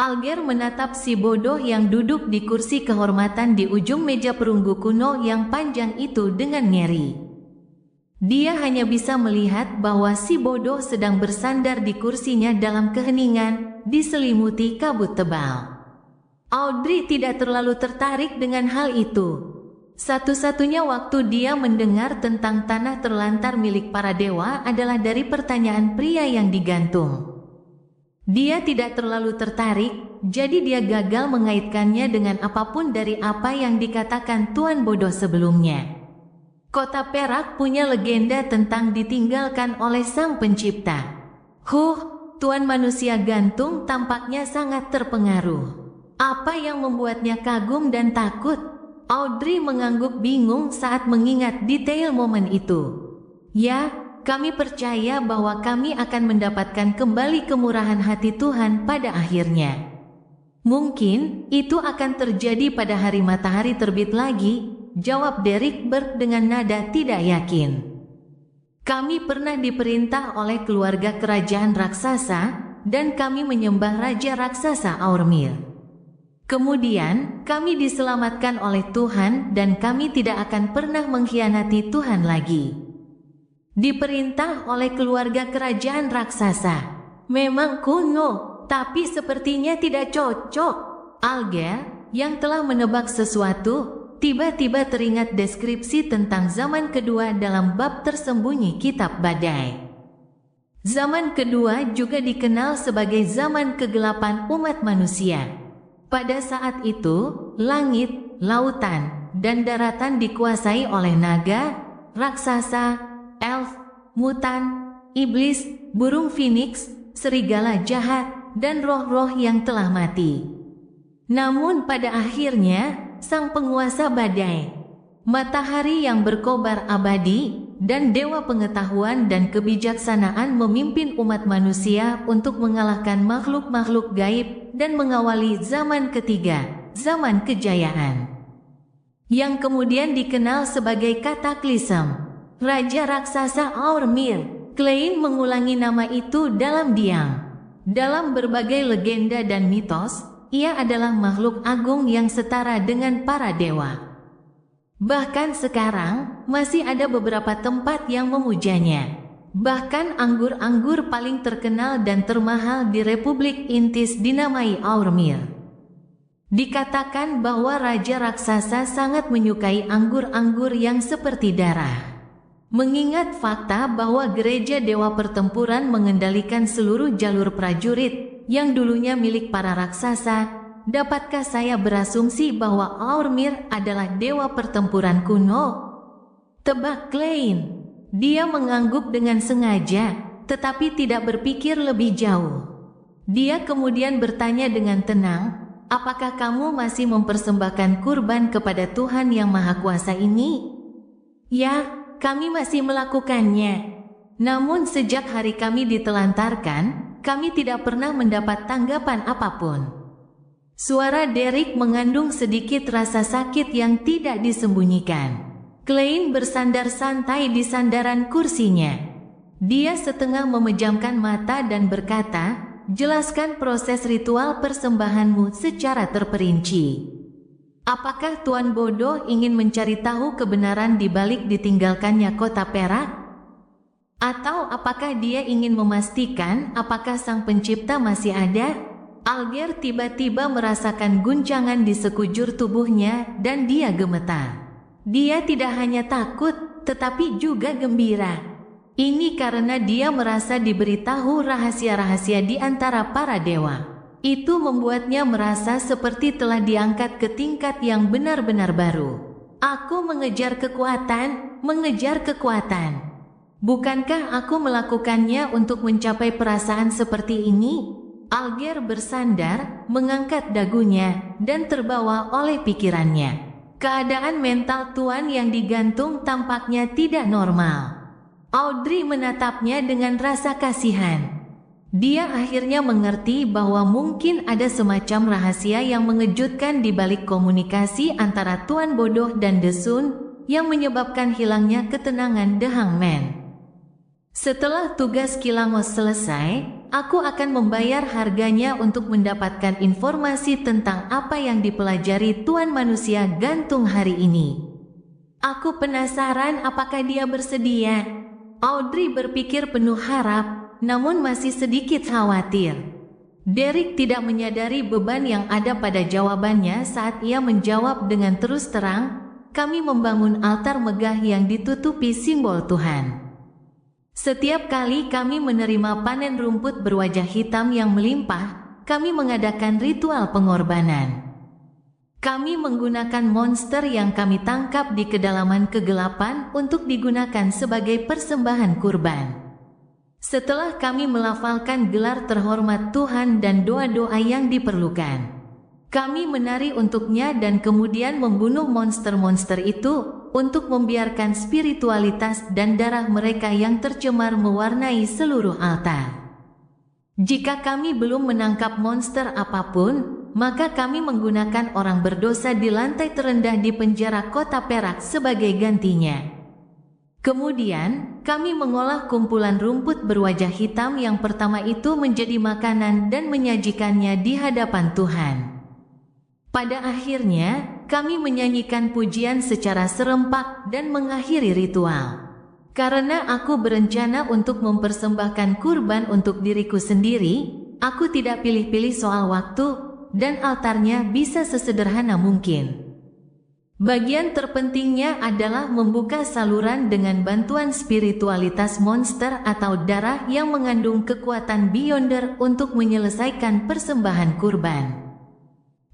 Alger menatap si bodoh yang duduk di kursi kehormatan di ujung meja perunggu kuno yang panjang itu dengan ngeri. Dia hanya bisa melihat bahwa si bodoh sedang bersandar di kursinya dalam keheningan, diselimuti kabut tebal. Audrey tidak terlalu tertarik dengan hal itu. Satu-satunya waktu dia mendengar tentang tanah terlantar milik para dewa adalah dari pertanyaan pria yang digantung. Dia tidak terlalu tertarik, jadi dia gagal mengaitkannya dengan apapun dari apa yang dikatakan Tuan Bodoh sebelumnya. Kota Perak punya legenda tentang ditinggalkan oleh Sang Pencipta. Tuan Manusia Gantung tampaknya sangat terpengaruh. Apa yang membuatnya kagum dan takut? Audrey mengangguk bingung saat mengingat detail momen itu. Ya, kami percaya bahwa kami akan mendapatkan kembali kemurahan hati Tuhan pada akhirnya. Mungkin itu akan terjadi pada hari matahari terbit lagi, jawab Derek Burke dengan nada tidak yakin. Kami pernah diperintah oleh keluarga kerajaan raksasa, dan kami menyembah Raja Raksasa Aurmir. Kemudian, kami diselamatkan oleh Tuhan dan kami tidak akan pernah mengkhianati Tuhan lagi. Diperintah oleh keluarga kerajaan raksasa. Memang kuno, tapi sepertinya tidak cocok. Alger, yang telah menebak sesuatu, tiba-tiba teringat deskripsi tentang zaman kedua dalam bab tersembunyi Kitab Badai. Zaman kedua juga dikenal sebagai zaman kegelapan umat manusia. Pada saat itu, langit, lautan, dan daratan dikuasai oleh naga, raksasa, elf, mutan, iblis, burung phoenix, serigala jahat, dan roh-roh yang telah mati. Namun pada akhirnya, sang penguasa badai, matahari yang berkobar abadi, dan dewa pengetahuan dan kebijaksanaan memimpin umat manusia untuk mengalahkan makhluk-makhluk gaib dan mengawali zaman ketiga, zaman kejayaan, yang kemudian dikenal sebagai Kataklisem. Raja Raksasa Aurmir. Klein mengulangi nama itu dalam diam. Dalam berbagai legenda dan mitos, ia adalah makhluk agung yang setara dengan para dewa. Bahkan sekarang, masih ada beberapa tempat yang memujanya. Bahkan anggur-anggur paling terkenal dan termahal di Republik Intis dinamai Aurmir. Dikatakan bahwa Raja Raksasa sangat menyukai anggur-anggur yang seperti darah. Mengingat fakta bahwa gereja Dewa Pertempuran mengendalikan seluruh jalur prajurit yang dulunya milik para raksasa, dapatkah saya berasumsi bahwa Aurmir adalah dewa pertempuran kuno? Tebak Klein. Dia mengangguk dengan sengaja, tetapi tidak berpikir lebih jauh. Dia kemudian bertanya dengan tenang, apakah kamu masih mempersembahkan kurban kepada Tuhan yang Maha Kuasa ini? Ya, kami masih melakukannya. Namun sejak hari kami ditelantarkan, kami tidak pernah mendapat tanggapan apapun. Suara Derek mengandung sedikit rasa sakit yang tidak disembunyikan. Klein bersandar santai di sandaran kursinya. Dia setengah memejamkan mata dan berkata, jelaskan proses ritual persembahanmu secara terperinci. Apakah Tuan Bodoh ingin mencari tahu kebenaran di balik ditinggalkannya kota Perak? Atau apakah dia ingin memastikan apakah Sang Pencipta masih ada? Alger tiba-tiba merasakan guncangan di sekujur tubuhnya dan dia gemetar. Dia tidak hanya takut, tetapi juga gembira. Ini karena dia merasa diberitahu rahasia-rahasia di antara para dewa. Itu membuatnya merasa seperti telah diangkat ke tingkat yang benar-benar baru. Aku mengejar kekuatan, mengejar kekuatan. Bukankah aku melakukannya untuk mencapai perasaan seperti ini? Alger bersandar, mengangkat dagunya, dan terbawa oleh pikirannya. Keadaan mental Tuan yang digantung tampaknya tidak normal. Audrey menatapnya dengan rasa kasihan. Dia akhirnya mengerti bahwa mungkin ada semacam rahasia yang mengejutkan di balik komunikasi antara Tuan Bodoh dan Desun yang menyebabkan hilangnya ketenangan The Hangman. Setelah tugas Kilangos selesai, aku akan membayar harganya untuk mendapatkan informasi tentang apa yang dipelajari Tuan Manusia Gantung hari ini. Aku penasaran apakah dia bersedia. Audrey berpikir penuh harap, namun masih sedikit khawatir. Derek tidak menyadari beban yang ada pada jawabannya saat ia menjawab dengan terus terang, "Kami membangun altar megah yang ditutupi simbol Tuhan. Setiap kali kami menerima panen rumput berwajah hitam yang melimpah, kami mengadakan ritual pengorbanan. Kami menggunakan monster yang kami tangkap di kedalaman kegelapan untuk digunakan sebagai persembahan kurban. Setelah kami melafalkan gelar terhormat Tuhan dan doa-doa yang diperlukan, kami menari untuknya dan kemudian membunuh monster-monster itu untuk membiarkan spiritualitas dan darah mereka yang tercemar mewarnai seluruh altar. Jika kami belum menangkap monster apapun, maka kami menggunakan orang berdosa di lantai terendah di penjara kota perak sebagai gantinya. Kemudian, kami mengolah kumpulan rumput berwajah hitam yang pertama itu menjadi makanan dan menyajikannya di hadapan Tuhan. Pada akhirnya, kami menyanyikan pujian secara serempak dan mengakhiri ritual. Karena aku berencana untuk mempersembahkan kurban untuk diriku sendiri, aku tidak pilih-pilih soal waktu, dan altarnya bisa sesederhana mungkin. Bagian terpentingnya adalah membuka saluran dengan bantuan spiritualitas monster atau darah yang mengandung kekuatan Beyonder untuk menyelesaikan persembahan kurban.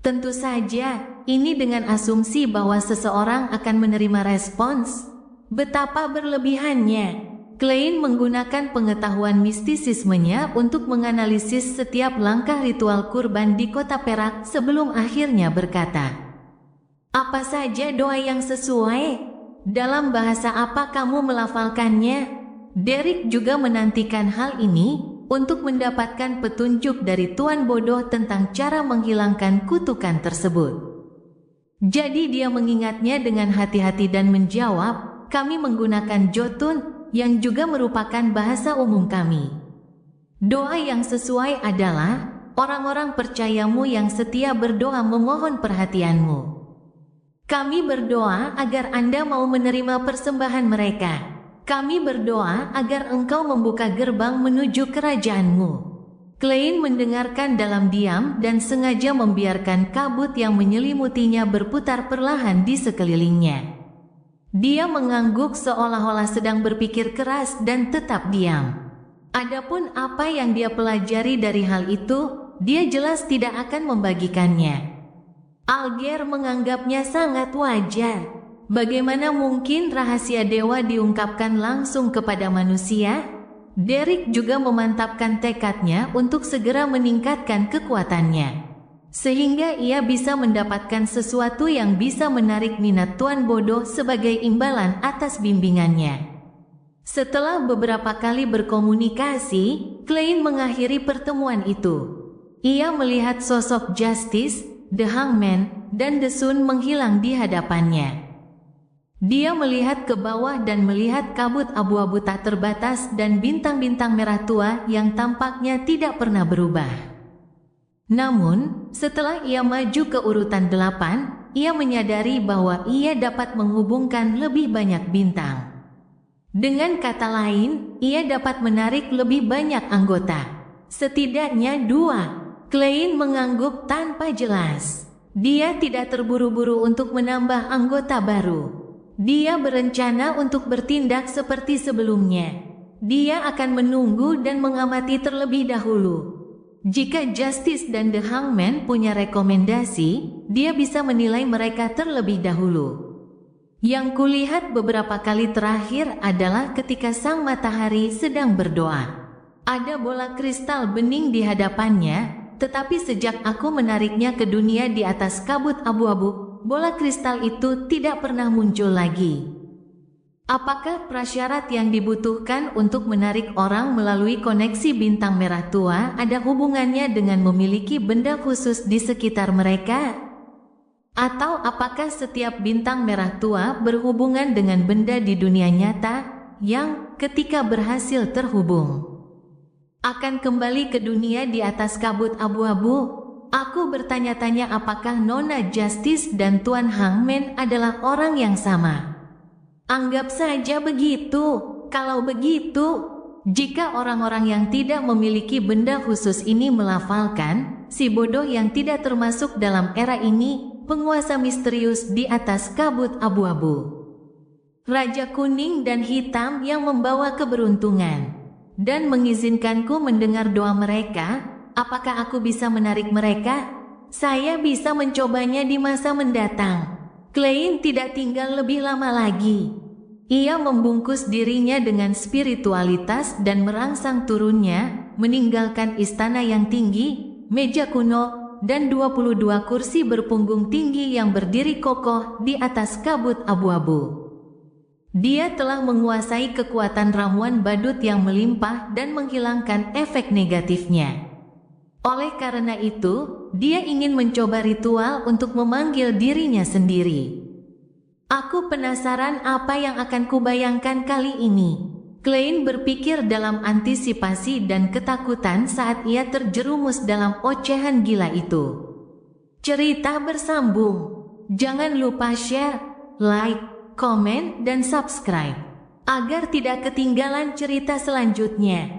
Tentu saja, ini dengan asumsi bahwa seseorang akan menerima respons. Betapa berlebihannya. Klein menggunakan pengetahuan mistisismenya untuk menganalisis setiap langkah ritual kurban di kota perak sebelum akhirnya berkata, "Apa saja doa yang sesuai? Dalam bahasa apa kamu melafalkannya?" Derek juga menantikan hal ini untuk mendapatkan petunjuk dari Tuan Bodoh tentang cara menghilangkan kutukan tersebut. Jadi dia mengingatnya dengan hati-hati dan menjawab, "Kami menggunakan Jotun, yang juga merupakan bahasa umum kami. Doa yang sesuai adalah, orang-orang percayamu yang setia berdoa memohon perhatianmu. Kami berdoa agar Anda mau menerima persembahan mereka. Kami berdoa agar Engkau membuka gerbang menuju kerajaanmu." Klein mendengarkan dalam diam dan sengaja membiarkan kabut yang menyelimutinya berputar perlahan di sekelilingnya. Dia mengangguk seolah-olah sedang berpikir keras dan tetap diam. Adapun apa yang dia pelajari dari hal itu, dia jelas tidak akan membagikannya. Alger menganggapnya sangat wajar. Bagaimana mungkin rahasia dewa diungkapkan langsung kepada manusia? Derek juga memantapkan tekadnya untuk segera meningkatkan kekuatannya, sehingga ia bisa mendapatkan sesuatu yang bisa menarik minat Tuan Bodoh sebagai imbalan atas bimbingannya. Setelah beberapa kali berkomunikasi, Klein mengakhiri pertemuan itu. Ia melihat sosok Justice, The Hangman, dan The Sun menghilang di hadapannya. Dia melihat ke bawah dan melihat kabut abu-abu tak terbatas dan bintang-bintang merah tua yang tampaknya tidak pernah berubah. Namun, setelah ia maju ke urutan 8, ia menyadari bahwa ia dapat menghubungkan lebih banyak bintang. Dengan kata lain, ia dapat menarik lebih banyak anggota. Setidaknya 2. Klein mengangguk tanpa jelas. Dia tidak terburu-buru untuk menambah anggota baru. Dia berencana untuk bertindak seperti sebelumnya. Dia akan menunggu dan mengamati terlebih dahulu. Jika Justice dan The Hangman punya rekomendasi, dia bisa menilai mereka terlebih dahulu. Yang kulihat beberapa kali terakhir adalah ketika sang matahari sedang berdoa. Ada bola kristal bening di hadapannya, tetapi sejak aku menariknya ke dunia di atas kabut abu-abu, bola kristal itu tidak pernah muncul lagi. Apakah prasyarat yang dibutuhkan untuk menarik orang melalui koneksi bintang merah tua ada hubungannya dengan memiliki benda khusus di sekitar mereka? Atau apakah setiap bintang merah tua berhubungan dengan benda di dunia nyata yang ketika berhasil terhubung akan kembali ke dunia di atas kabut abu-abu? Aku bertanya-tanya apakah Nona Justice dan Tuan Hangman adalah orang yang sama. Anggap saja begitu. Kalau begitu, Jika orang-orang yang tidak memiliki benda khusus ini melafalkan, si bodoh yang tidak termasuk dalam era ini, penguasa misterius di atas kabut abu-abu. Raja kuning dan hitam yang membawa keberuntungan. Dan mengizinkanku mendengar doa mereka, apakah aku bisa menarik mereka? Saya bisa mencobanya di masa mendatang. Klein tidak tinggal lebih lama lagi. Ia membungkus dirinya dengan spiritualitas dan merangsang turunnya, meninggalkan istana yang tinggi, meja kuno, dan 22 kursi berpunggung tinggi yang berdiri kokoh di atas kabut abu-abu. Dia telah menguasai kekuatan ramuan badut yang melimpah dan menghilangkan efek negatifnya. Oleh karena itu, dia ingin mencoba ritual untuk memanggil dirinya sendiri. Aku penasaran apa yang akan kubayangkan kali ini. Klein berpikir dalam antisipasi dan ketakutan saat ia terjerumus dalam ocehan gila itu. Cerita bersambung. Jangan lupa share, like, komen, dan subscribe agar tidak ketinggalan cerita selanjutnya.